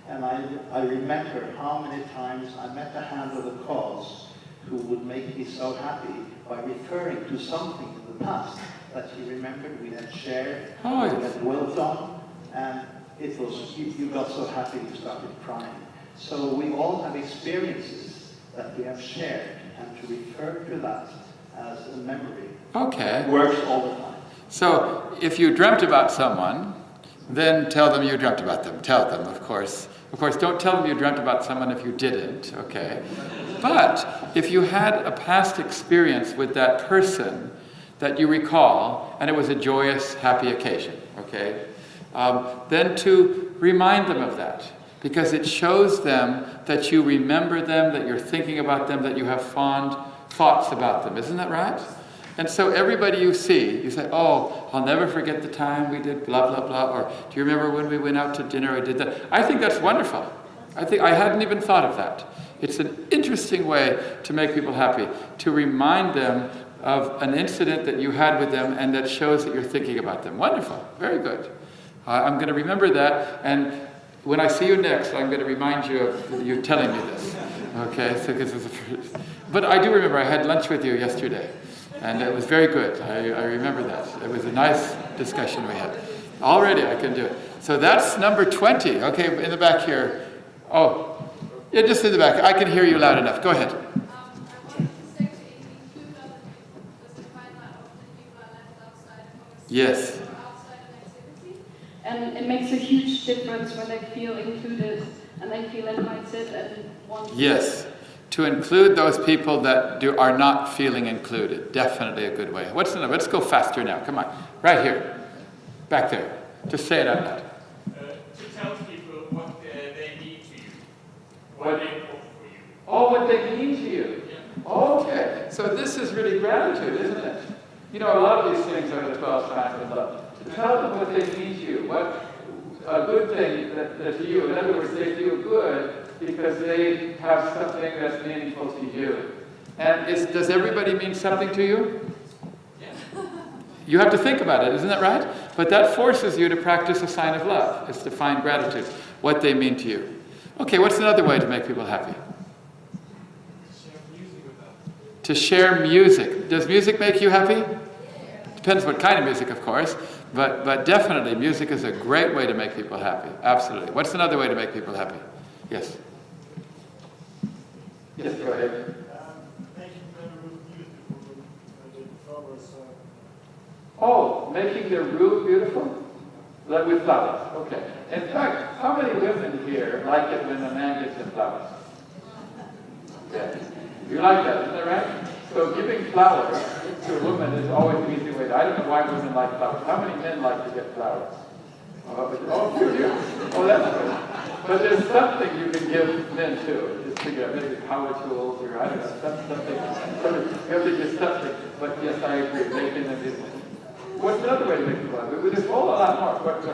And I remember how many times I met a hand of the cause who would make me so happy by referring to something in the past that he remembered we had shared, we had well done, and it was, you got so happy you started crying. So we all have experiences that we have shared, and to refer to that as a memory works all the time. So if you dreamt about someone, then tell them you dreamt about them. Tell them, of course. Of course, don't tell them you dreamt about someone if you didn't, okay? But if you had a past experience with that person that you recall, and it was a joyous, happy occasion, okay? Then to remind them of that, because it shows them that you remember them, that you're thinking about them, that you have fond thoughts about them. Isn't that right? And so everybody you see, you say, oh, I'll never forget the time we did blah, blah, blah, or do you remember when we went out to dinner or did that? I think that's wonderful. I hadn't even thought of that. It's an interesting way to make people happy, to remind them of an incident that you had with them and that shows that you're thinking about them. Wonderful. Very good. I'm going to remember that, and when I see you next, I'm going to remind you of you telling me this. Okay? But I do remember I had lunch with you yesterday, and it was very good. I remember that. It was a nice discussion we had. Already I can do it. So that's number 20. Okay, in the back here. Oh, yeah, just in the back. I can hear you loud enough. Go ahead. Yes. And it makes a huge difference when they feel included and they feel invited and want to. Yes. To include those people that are not feeling included. Definitely a good way. What's the number? Let's go faster now. Come on. Right here. Back there. Just say it out loud. To tell people what they mean to you. What they want for you. Oh, what they mean to you. Yeah. Okay. So this is really gratitude, isn't it? You know, a lot of these things are the 12 signs of love. To tell them what they mean to you, what a good thing that to you. In other words, they feel good because they have something that's meaningful to you. And does everybody mean something to you? Yeah. You have to think about it, isn't that right? But that forces you to practice a sign of love. It's to find gratitude, what they mean to you. Okay, what's another way to make people happy? To share music. Does music make you happy? Depends what kind of music, of course, but definitely music is a great way to make people happy. Absolutely. What's another way to make people happy? Yes? Yes, go ahead. Oh, making their room beautiful? Like with flowers, okay. In fact, how many women here like it when a man gives them flowers? Yeah. You like that, isn't that right? So giving flowers to a woman is always an easy way. I don't know why women like flowers. How many men like to get flowers? Oh, do you? Oh, that's good. But there's something you can give men too. Just figure out maybe power tools or I don't know, something. You have to give something. But yes, I agree. Making them beautiful. What's another way to make them love? There's a lot more. What's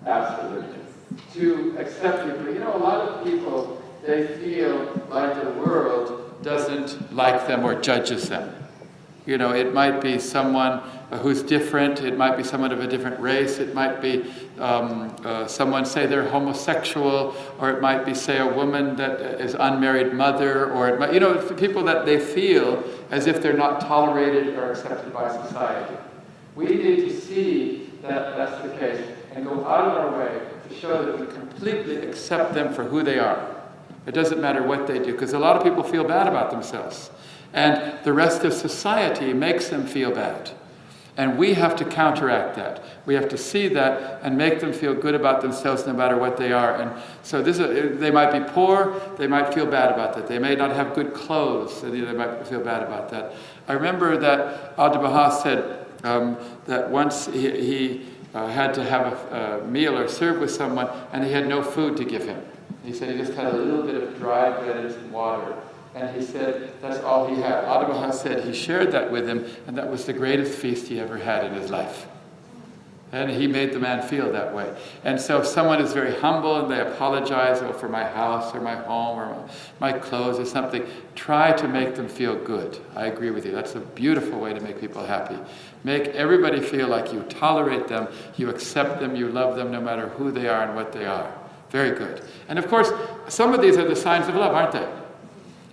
absolutely. To accept people. You know, a lot of people, they feel like the world doesn't like them or judges them. You know, it might be someone who's different, it might be someone of a different race, it might be someone, say they're homosexual, or it might be, say, a woman that is unmarried mother, or it might, you know, people that they feel as if they're not tolerated or accepted by society. We need to see that that's the case and go out of our way to show that we completely accept them for who they are. It doesn't matter what they do, because a lot of people feel bad about themselves. And the rest of society makes them feel bad. And we have to counteract that. We have to see that and make them feel good about themselves no matter what they are. And so they might be poor, they might feel bad about that. They may not have good clothes, so they might feel bad about that. I remember that Abdu'l-Baha said that once he had to have a meal or serve with someone, and he had no food to give him. He said he just had a little bit of dry bread and some water. And he said that's all he had. Abdu'l-Baha said he shared that with him, and that was the greatest feast he ever had in his life. And he made the man feel that way. And so if someone is very humble and they apologize for my house or my home or my clothes or something, try to make them feel good. I agree with you. That's a beautiful way to make people happy. Make everybody feel like you tolerate them, you accept them, you love them no matter who they are and what they are. Very good. And of course, some of these are the signs of love, aren't they?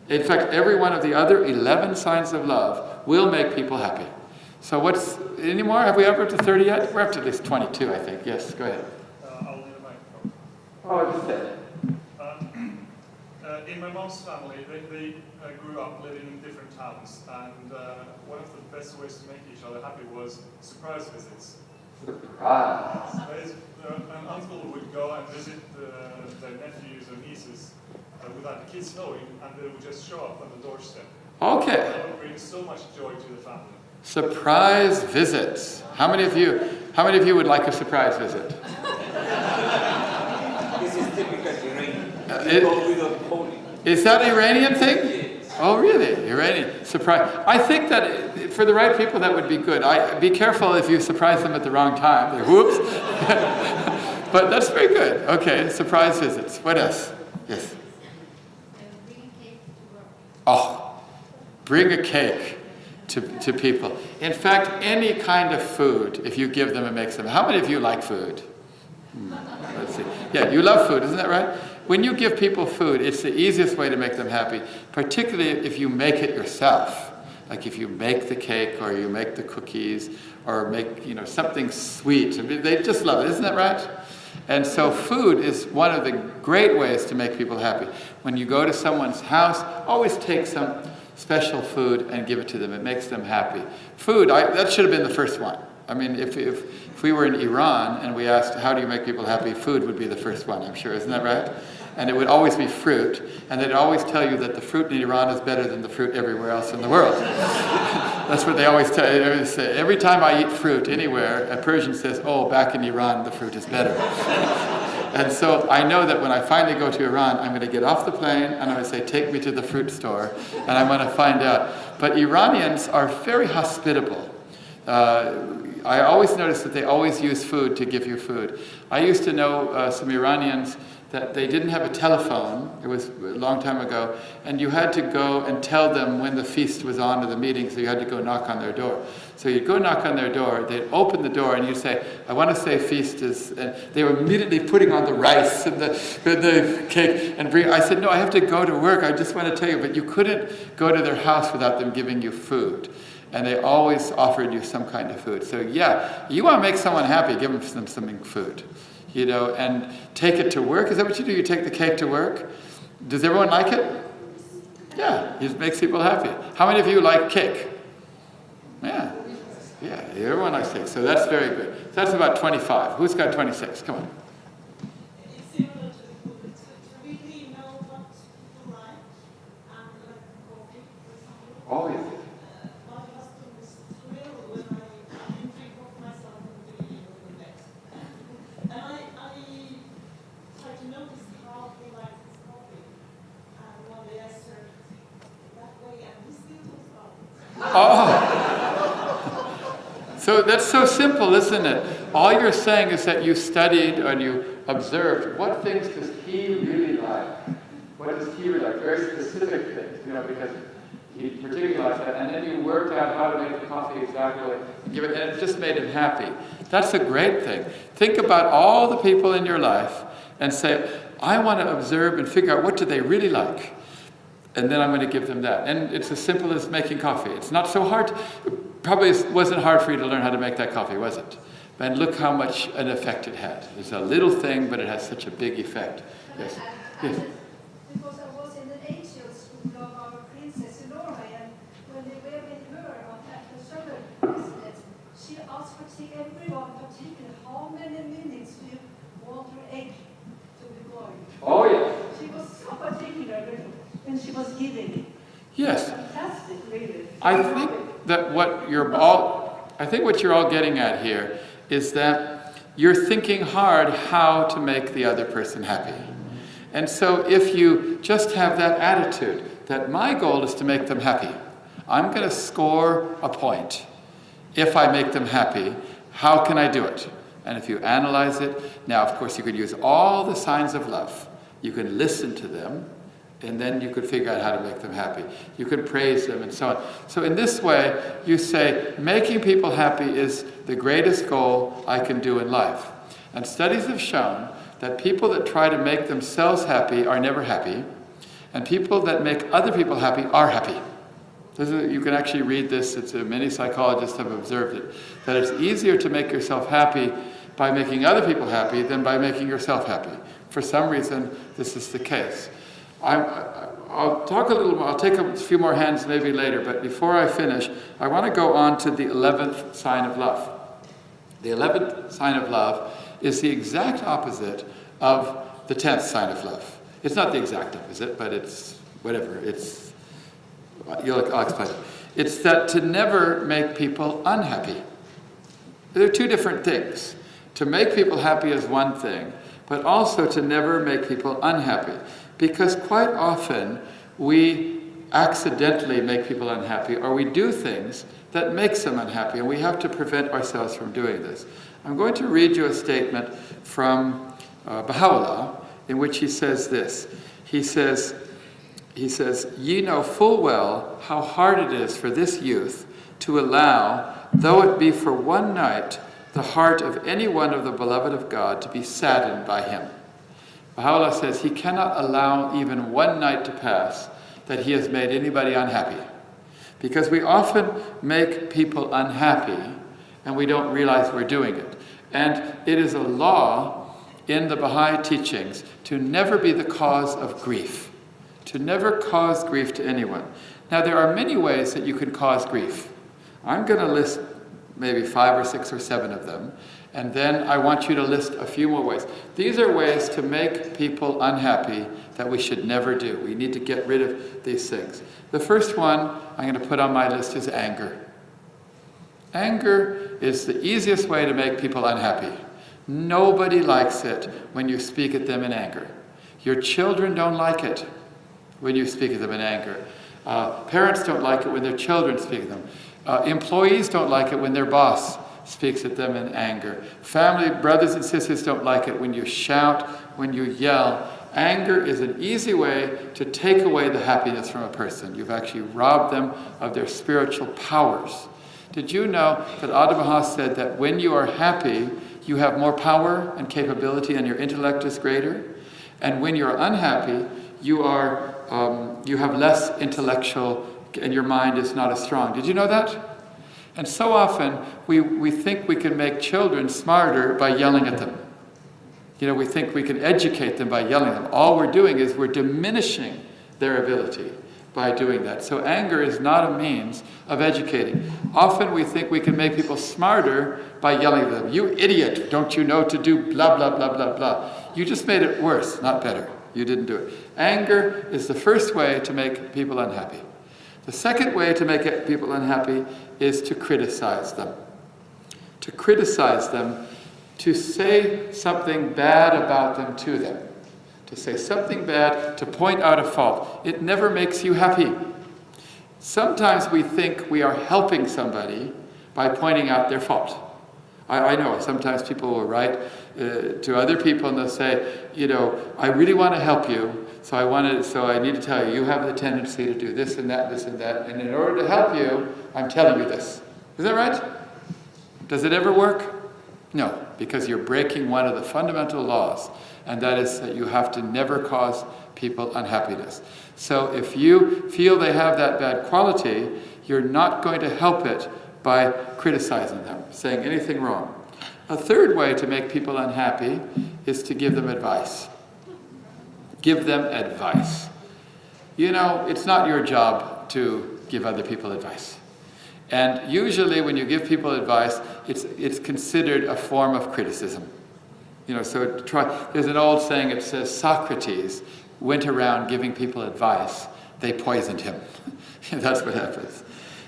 In fact, every one of the other 11 signs of love will make people happy. So any more? Have we ever up to 30 yet? We're up to at least 22, I think. Yes, go ahead. I'll need a microphone. Oh, just say. In my mom's family, they grew up living in different towns, and one of the best ways to make each other happy was surprise visits. Surprise! An uncle would go and visit their nephews or nieces without the kids knowing, and they would just show up on the doorstep. Okay. That would bring so much joy to the family. Surprise visits. How many of you would like a surprise visit? This is typical Iranian. Is that an Iranian thing? Oh, really? Iranian surprise. I think that for the right people, that would be good. Be careful if you surprise them at the wrong time. Whoops. But that's very good. Okay, surprise visits. What else? Yes. Oh, bring a cake to people. In fact, any kind of food, if you give them, it makes them. How many of you like food? Let's see. Yeah, you love food, isn't that right? When you give people food, it's the easiest way to make them happy, particularly if you make it yourself. Like if you make the cake or you make the cookies or make, something sweet. I mean, they just love it, isn't that right? And so food is one of the great ways to make people happy. When you go to someone's house, always take some special food and give it to them. It makes them happy. Food, that should have been the first one. I mean, if we were in Iran and we asked, how do you make people happy? Food would be the first one, I'm sure. Isn't that right? And it would always be fruit. And they'd always tell you that the fruit in Iran is better than the fruit everywhere else in the world. That's what they always say. Every time I eat fruit anywhere, a Persian says, oh, back in Iran, the fruit is better. And so I know that when I finally go to Iran, I'm going to get off the plane and I'm going to say, take me to the fruit store. And I'm going to find out. But Iranians are very hospitable. I always notice that they always use food to give you food. I used to know some Iranians that they didn't have a telephone. It was a long time ago. And you had to go and tell them when the feast was on or the meeting, so you had to go knock on their door. So you'd go knock on their door, they'd open the door, and you'd say, I want to say feast is... And they were immediately putting on the rice and the cake. And I said, no, I have to go to work. I just want to tell you. But you couldn't go to their house without them giving you food. And they always offered you some kind of food. So yeah, you want to make someone happy, give them some food. and take it to work. Is that what you do? You take the cake to work? Does everyone like it? Yeah, it makes people happy. How many of you like cake? Yeah, everyone likes cake, so that's very good. So that's about 25. Who's got 26? Come on. Oh, yeah. Oh. So that's so simple, isn't it? All you're saying is that you studied and you observed what things does he really like? What does he really like? Very specific things, because he particularly likes that. And then you worked out how to make the coffee exactly, and it just made him happy. That's a great thing. Think about all the people in your life and say, I want to observe and figure out what do they really like. And then I'm going to give them that. And it's as simple as making coffee. It's not so hard. Probably wasn't hard for you to learn how to make that coffee, was it? And look how much an effect it had. It's a little thing, but it has such a big effect. Yes. Yes. Because I was in an angel school of our princess Norway, and when they were with her at the servant president, she asked everyone particularly how many minutes do you want your egg to be boiled? Oh, yeah. She was so particular when she was giving. Yes. Fantastic, really. I think that what you're all getting at here is that you're thinking hard how to make the other person happy. And so if you just have that attitude, that my goal is to make them happy, I'm going to score a point. If I make them happy, how can I do it? And if you analyze it, now of course you could use all the signs of love. You can listen to them, and then you could figure out how to make them happy. You could praise them and so on. So in this way, you say, making people happy is the greatest goal I can do in life. And studies have shown that people that try to make themselves happy are never happy, and people that make other people happy are happy. You can actually read this. Many psychologists have observed it, that it's easier to make yourself happy by making other people happy than by making yourself happy. For some reason, this is the case. I'll talk a little more, I'll take a few more hands maybe later, but before I finish, I want to go on to the 11th sign of love. The 11th sign of love is the exact opposite of the 10th sign of love. It's not the exact opposite, but it's whatever, I'll explain it. It's that to never make people unhappy. There are two different things. To make people happy is one thing, but also to never make people unhappy. Because quite often we accidentally make people unhappy, or we do things that makes them unhappy, and we have to prevent ourselves from doing this. I'm going to read you a statement from Baha'u'llah, in which he says this. He says, "Ye know full well how hard it is for this youth to allow, though it be for one night, the heart of any one of the beloved of God to be saddened by him." Baha'u'llah says he cannot allow even one night to pass that he has made anybody unhappy. Because we often make people unhappy and we don't realize we're doing it. And it is a law in the Baha'i teachings to never be the cause of grief. To never cause grief to anyone. Now there are many ways that you can cause grief. I'm going to list maybe 5 or 6 or 7 of them. And then I want you to list a few more ways. These are ways to make people unhappy that we should never do. We need to get rid of these things. The first one I'm going to put on my list is anger. Anger is the easiest way to make people unhappy. Nobody likes it when you speak at them in anger. Your children don't like it when you speak at them in anger. Parents don't like it when their children speak at them. Employees don't like it when their boss speaks at them in anger. Family, brothers and sisters don't like it when you shout, when you yell. Anger is an easy way to take away the happiness from a person. You've actually robbed them of their spiritual powers. Did you know that Adabaha said that when you are happy, you have more power and capability and your intellect is greater? And when you're unhappy, you have less intellectual and your mind is not as strong. Did you know that? And so often we think we can make children smarter by yelling at them. We think we can educate them by yelling at them. All we're doing is we're diminishing their ability by doing that. So anger is not a means of educating. Often we think we can make people smarter by yelling at them. You idiot, don't you know to do blah, blah, blah, blah, blah. You just made it worse, not better. You didn't do it. Anger is the first way to make people unhappy. The second way to make people unhappy is to criticize them. To criticize them, to say something bad about them to them. To say something bad, to point out a fault. It never makes you happy. Sometimes we think we are helping somebody by pointing out their fault. I know, sometimes people will write to other people and they'll say, I really want to help you, so I need to tell you, you have the tendency to do this and that, and in order to help you, I'm telling you this. Is that right? Does it ever work? No, because you're breaking one of the fundamental laws, and that is that you have to never cause people unhappiness. So if you feel they have that bad quality, you're not going to help it by criticizing them, saying anything wrong. A third way to make people unhappy is to give them advice. Give them advice. It's not your job to give other people advice. And usually when you give people advice, it's considered a form of criticism. There's an old saying, it says, Socrates went around giving people advice. They poisoned him. That's what happens.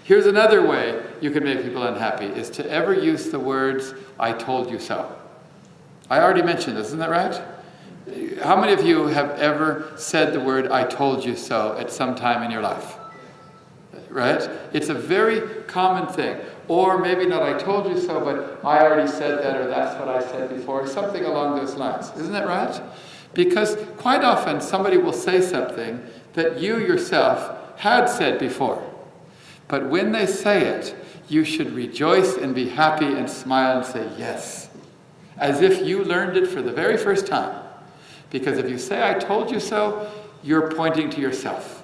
Here's another way you can make people unhappy, is to ever use the words, I told you so. I already mentioned this, isn't that right? How many of you have ever said the word, I told you so, at some time in your life? Right? It's a very common thing. Or maybe not, I told you so, but I already said that, or that's what I said before, something along those lines. Isn't that right? Because quite often somebody will say something that you yourself had said before. But when they say it, you should rejoice and be happy and smile and say yes, as if you learned it for the very first time. Because if you say, I told you so, you're pointing to yourself,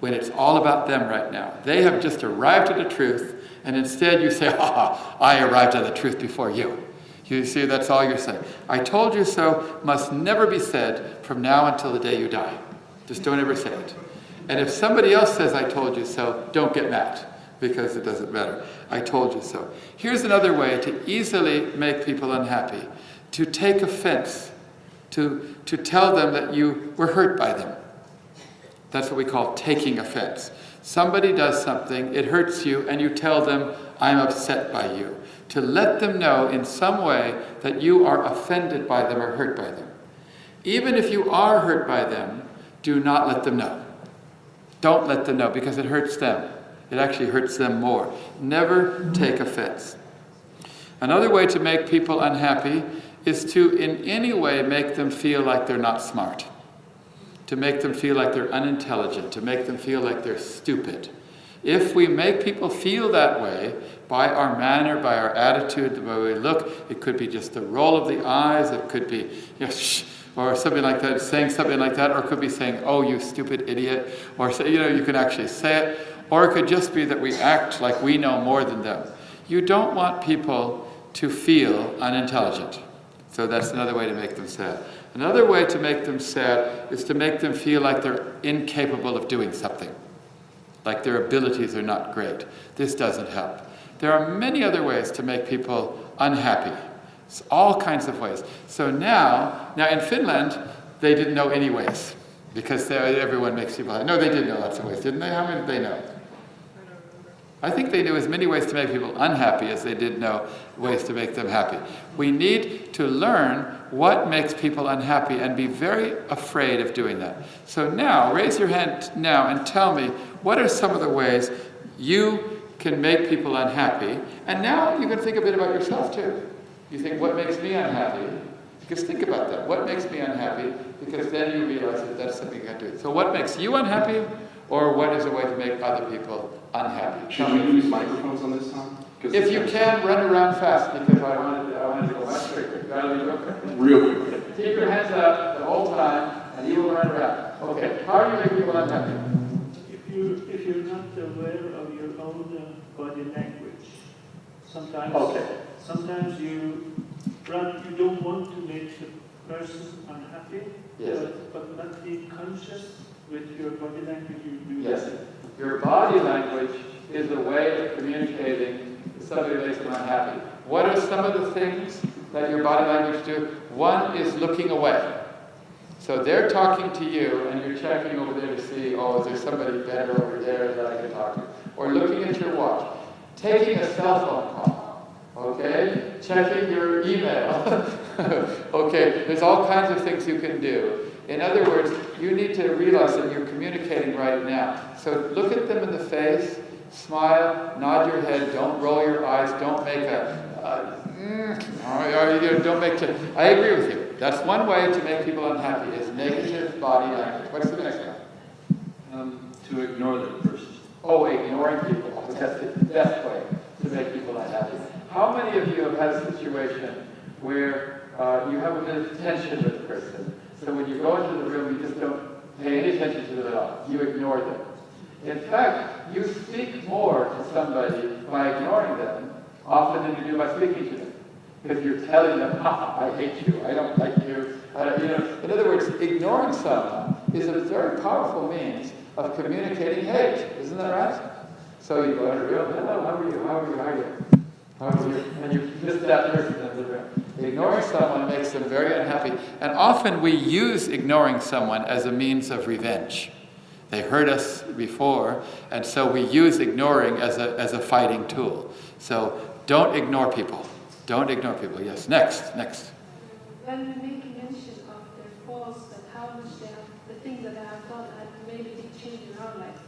when it's all about them right now. They have just arrived at the truth, and instead you say, I arrived at the truth before you. You see, that's all you're saying. I told you so must never be said from now until the day you die. Just don't ever say it. And if somebody else says, I told you so, don't get mad, because it doesn't matter. I told you so. Here's another way to easily make people unhappy. To take offense. To tell them that you were hurt by them. That's what we call taking offense. Somebody does something, it hurts you, and you tell them, I'm upset by you. To let them know in some way that you are offended by them or hurt by them. Even if you are hurt by them, do not let them know. Don't let them know, because it hurts them. It actually hurts them more. Never take offense. Another way to make people unhappy is to in any way make them feel like they're not smart. To make them feel like they're unintelligent, to make them feel like they're stupid. If we make people feel that way, by our manner, by our attitude, the way we look, it could be just the roll of the eyes, it could be, shh, or something like that, saying something like that, or it could be saying, oh, you stupid idiot, or say, you can actually say it, or it could just be that we act like we know more than them. You don't want people to feel unintelligent. So that's another way to make them sad. Another way to make them sad is to make them feel like they're incapable of doing something. Like their abilities are not great. This doesn't help. There are many other ways to make people unhappy. It's all kinds of ways. So now in Finland, they didn't know any ways. Because everyone makes people happy. No, they did know lots of ways, didn't they? How many did they know? I think they knew as many ways to make people unhappy as they did know ways to make them happy. We need to learn what makes people unhappy and be very afraid of doing that. So now, raise your hand now and tell me, what are some of the ways you can make people unhappy? And now you can think a bit about yourself too. You think, what makes me unhappy? Just think about that. What makes me unhappy? Because then you realize that that's something you got to do. So what makes you unhappy? Or what is a way to make other people unhappy? Should we use microphones on this time? If you can, run around fast, because I wanted to go much quicker. Real quick. Keep your hands up the whole time, and you will run around. Okay, how do you make people unhappy? If you're not aware of your own body language, sometimes you don't want to make person unhappy, Yes. but not be conscious with your body language you do Yes. that. Your body language is a way of communicating to somebody who makes them unhappy. What are some of the things that your body language do? One is looking away. So they're talking to you and you're checking over there to see, oh, is there somebody better over there that I can talk to? Or looking at your watch. Taking a cell phone call. Okay? Checking your email. Okay, there's all kinds of things you can do. In other words, you need to realize that you're communicating right now. So look at them in the face, smile, nod your head, don't roll your eyes, don't make don't make I agree with you. That's one way to make people unhappy, is negative body language. What's the next one? To ignore the person. Oh, ignoring people. That's the best way to make people unhappy. How many of you have had a situation where you have a bit of tension with the person? So when you go into the room, you just don't pay any attention to them at all. You ignore them. In fact, you speak more to somebody by ignoring them often than you do by speaking to them. Because you're telling them, I hate you, I don't like you. In other words, ignoring someone is a very powerful means of communicating hate. Isn't that right? So you go into the room, hello, how are you? How are you? How are you? How are you? And you miss that person in the room. Ignoring someone makes them very unhappy. And often we use ignoring someone as a means of revenge. They hurt us before, and so we use ignoring as a fighting tool. So don't ignore people. Don't ignore people. Yes, next. When making mention of their faults and how much they have, the things that they have done and maybe big change in our life.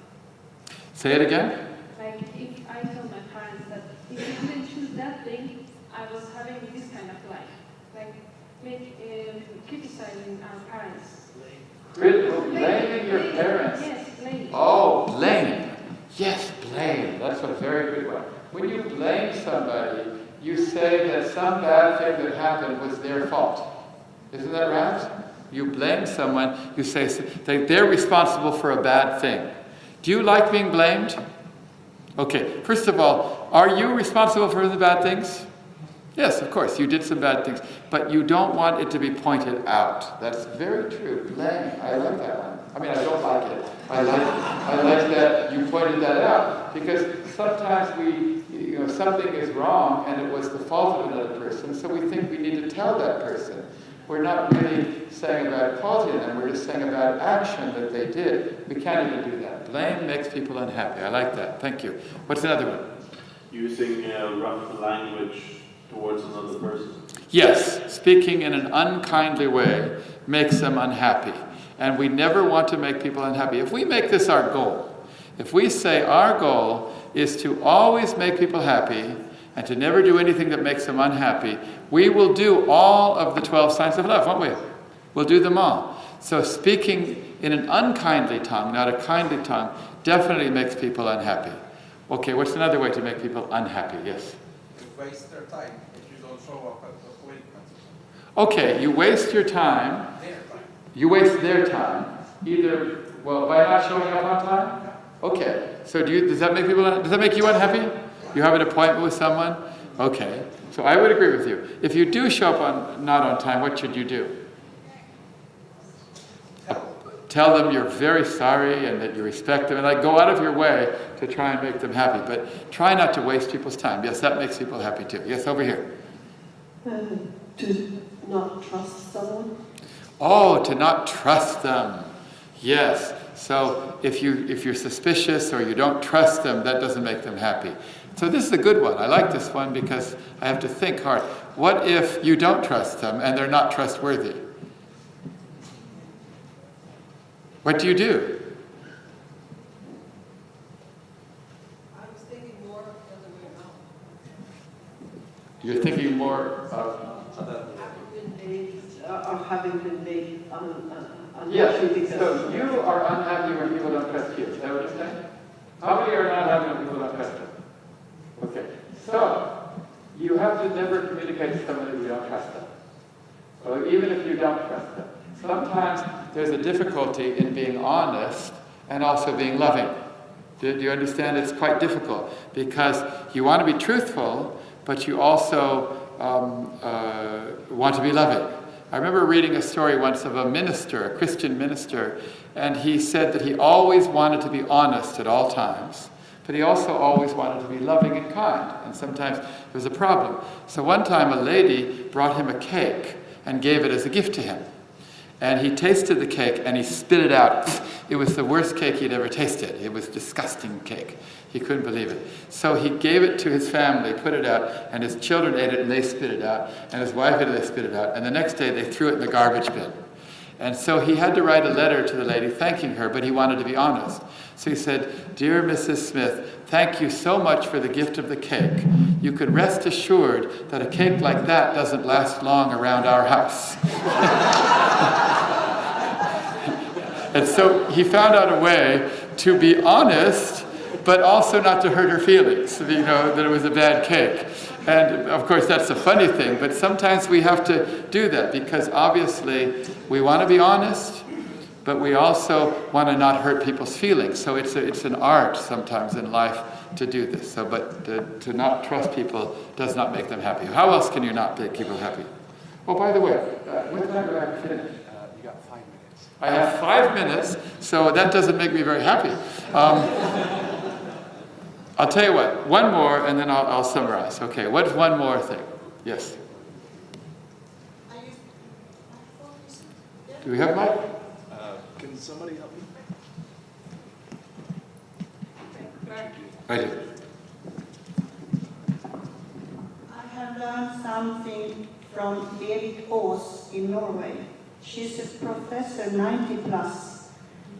Say it again. Like if I told my parents that if you didn't choose that thing, I was having this kind of life. Like criticizing our parents. Blaming your parents. Yes, blame. Oh, blame. Yes, blame. That's a very good one. When you blame somebody, you say that some bad thing that happened was their fault. Isn't that right? You blame someone, you say they're responsible for a bad thing. Do you like being blamed? Okay, first of all, are you responsible for the bad things? Yes, of course, you did some bad things, but you don't want it to be pointed out. That's very true. Blame. I like that one. I mean, I don't like it. I like that you pointed that out, because sometimes something is wrong and it was the fault of another person, so we think we need to tell that person. We're not really saying a bad quality in them, we're just saying a bad action that they did. We can't even do that. Blame makes people unhappy. I like that. Thank you. What's another one? Using rough language towards another person. Yes, speaking in an unkindly way makes them unhappy. And we never want to make people unhappy. If we make this our goal, if we say our goal is to always make people happy and to never do anything that makes them unhappy, we will do all of the 12 signs of love, won't we? We'll do them all. So speaking in an unkindly tongue, not a kindly tongue, definitely makes people unhappy. Okay, what's another way to make people unhappy? Yes? You waste their time if you don't show up at the appointment. Okay, you waste your time. Their time. You waste their time. Either, by not showing up on time? Okay, so does that make you unhappy? You have an appointment with someone? Okay, so I would agree with you. If you do show up not on time, what should you do? Tell them you're very sorry and that you respect them, and go out of your way to try and make them happy. But try not to waste people's time. Yes, that makes people happy too. Yes, over here. To not trust someone. Oh, to not trust them. Yes. So if you're suspicious or you don't trust them, that doesn't make them happy. So this is a good one. I like this one because I have to think hard. What if you don't trust them and they're not trustworthy? What do you do? I was thinking more of the other way around. You're thinking more of... Having been made Yes, unhappy because... so you are unhappy when people don't trust you. Is that what you're saying? How many are not happy when people don't trust them? Okay, so you have to never communicate to someone that you don't trust them. So even if you don't trust them. Sometimes there's a difficulty in being honest and also being loving. Do you understand? It's quite difficult because you want to be truthful, but you also want to be loving. I remember reading a story once of a minister, a Christian minister, and he said that he always wanted to be honest at all times, but he also always wanted to be loving and kind, and sometimes there was a problem. So one time a lady brought him a cake and gave it as a gift to him. And he tasted the cake and he spit it out. It was the worst cake he'd ever tasted. It was disgusting cake. He couldn't believe it. So he gave it to his family, put it out, and his children ate it and they spit it out, and his wife ate it and they spit it out, and the next day they threw it in the garbage bin. And so he had to write a letter to the lady thanking her, but he wanted to be honest. So he said, "Dear Mrs. Smith, thank you so much for the gift of the cake. You could rest assured that a cake like that doesn't last long around our house." And so he found out a way to be honest, but also not to hurt her feelings, that it was a bad cake. And of course that's a funny thing, but sometimes we have to do that because obviously we want to be honest, but we also want to not hurt people's feelings. So it's an art sometimes in life to do this. So, but to not trust people does not make them happy. How else can you not make people happy? Oh, by the way, what time do I have to finish? You got 5 minutes. I have 5 minutes, so that doesn't make me very happy. I'll tell you what, one more and then I'll summarize. Okay, what's one more thing? Yes? Do we have mic? Can somebody help me? I do. I have learned something from Berit Aas in Norway. She's a professor, 90 plus.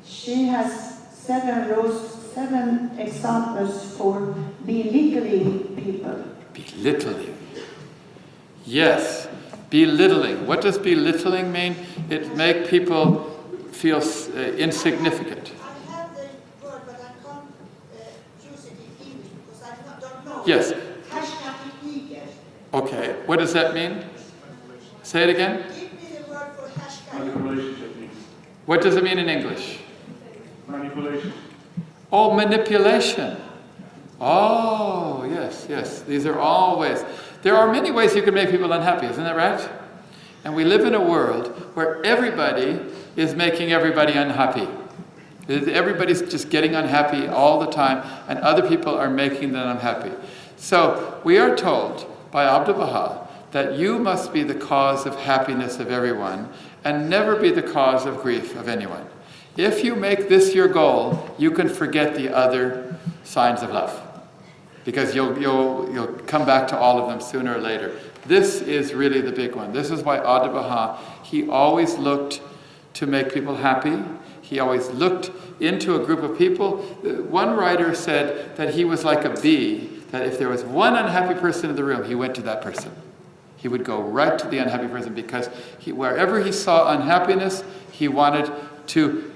She has 7 examples for belittling people. Belittling. Yes, belittling. What does belittling mean? It makes people feel insignificant. I have the word, but I can't use it in English because I don't know. Yes. Hashtag. Okay, what does that mean? Say it again. Give me the word for hashtag. Manipulation techniques. What does it mean in English? Manipulation. Oh, manipulation. Oh, yes, yes. These are all ways. There are many ways you can make people unhappy, isn't that right? And we live in a world where everybody is making everybody unhappy. Everybody's just getting unhappy all the time, and other people are making them unhappy. So we are told by Abdu'l-Baha that you must be the cause of happiness of everyone and never be the cause of grief of anyone. If you make this your goal, you can forget the other signs of love, because you'll come back to all of them sooner or later. This is really the big one. This is why Abdu'l-Baha, he always looked to make people happy. He always looked into a group of people. One writer said that he was like a bee, that if there was one unhappy person in the room, he went to that person. He would go right to the unhappy person because wherever he saw unhappiness, he wanted to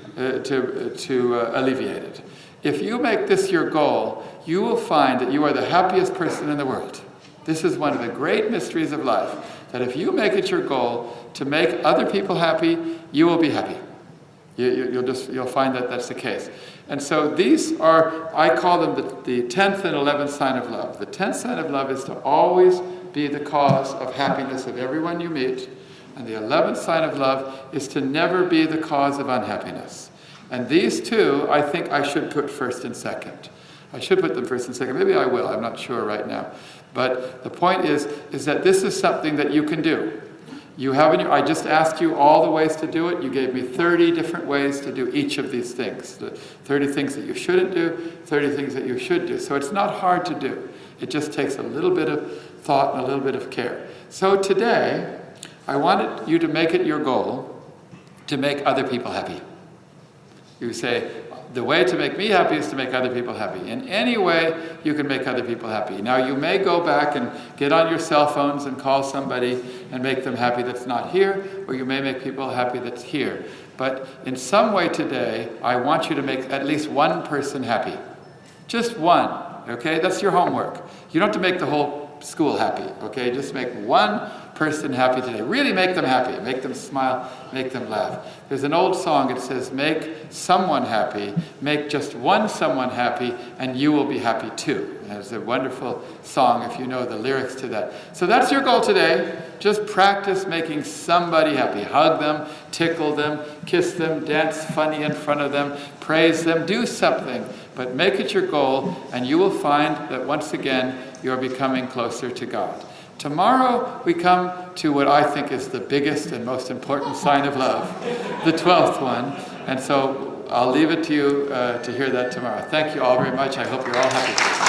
alleviate it. If you make this your goal, you will find that you are the happiest person in the world. This is one of the great mysteries of life, that if you make it your goal to make other people happy, you will be happy. You'll find that that's the case. And so these are, I call them the 10th and 11th sign of love. The 10th sign of love is to always be the cause of happiness of everyone you meet. And the 11th sign of love is to never be the cause of unhappiness. And these two, I think I should put first and second. I should put them first and second. Maybe I will. I'm not sure right now. But the point is that this is something that you can do. You have I just asked you all the ways to do it. You gave me 30 different ways to do each of these things. The 30 things that you shouldn't do, 30 things that you should do. So it's not hard to do. It just takes a little bit of thought and a little bit of care. So today, I wanted you to make it your goal to make other people happy. You say, the way to make me happy is to make other people happy. In any way, you can make other people happy. Now, you may go back and get on your cell phones and call somebody and make them happy that's not here, or you may make people happy that's here. But in some way today, I want you to make at least one person happy. Just one, okay? That's your homework. You don't have to make the whole school happy, okay? Just make one person happy today. Really make them happy. Make them smile, make them laugh. There's an old song, it says, make someone happy, make just one someone happy, and you will be happy too. And it's a wonderful song if you know the lyrics to that. So that's your goal today. Just practice making somebody happy. Hug them, tickle them, kiss them, dance funny in front of them, praise them, do something. But make it your goal, and you will find that once again, you're becoming closer to God. Tomorrow we come to what I think is the biggest and most important sign of love, the 12th one. And so I'll leave it to you to hear that tomorrow. Thank you all very much. I hope you're all happy.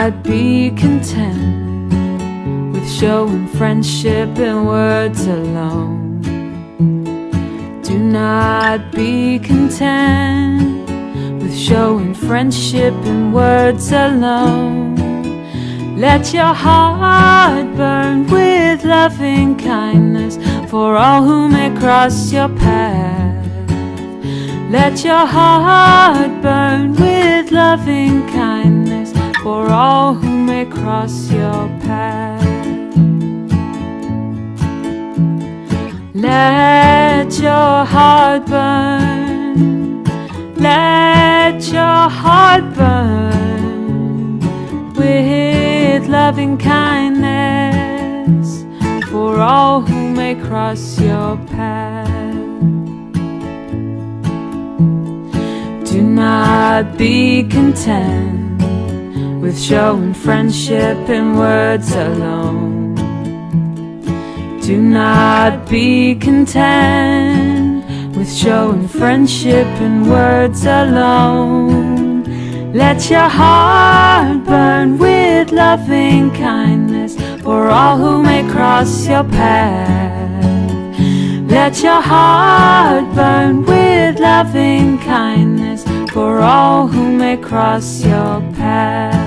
I'd be content with showing friendship in words alone. Do not be content with showing friendship in words alone. Let your heart burn with loving kindness for all who may cross your path. Let your heart burn with loving kindness for all who may cross your path. Let your heart burn, let your heart burn with loving kindness for all who may cross your path. Do not be content with showing friendship in words alone. Do not be content with showing friendship in words alone. Let your heart burn with loving kindness for all who may cross your path. Let your heart burn with loving kindness for all who may cross your path.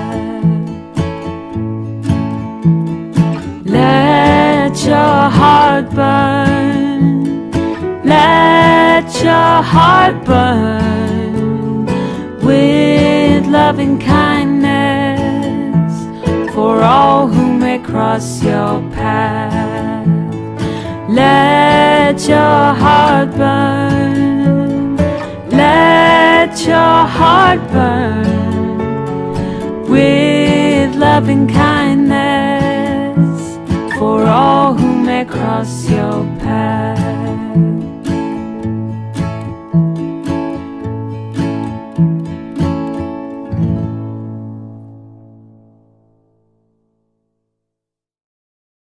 Let your heart burn, let your heart burn with loving kindness for all who may cross your path. Let your heart burn, let your heart burn with loving kindness for all who may cross your path.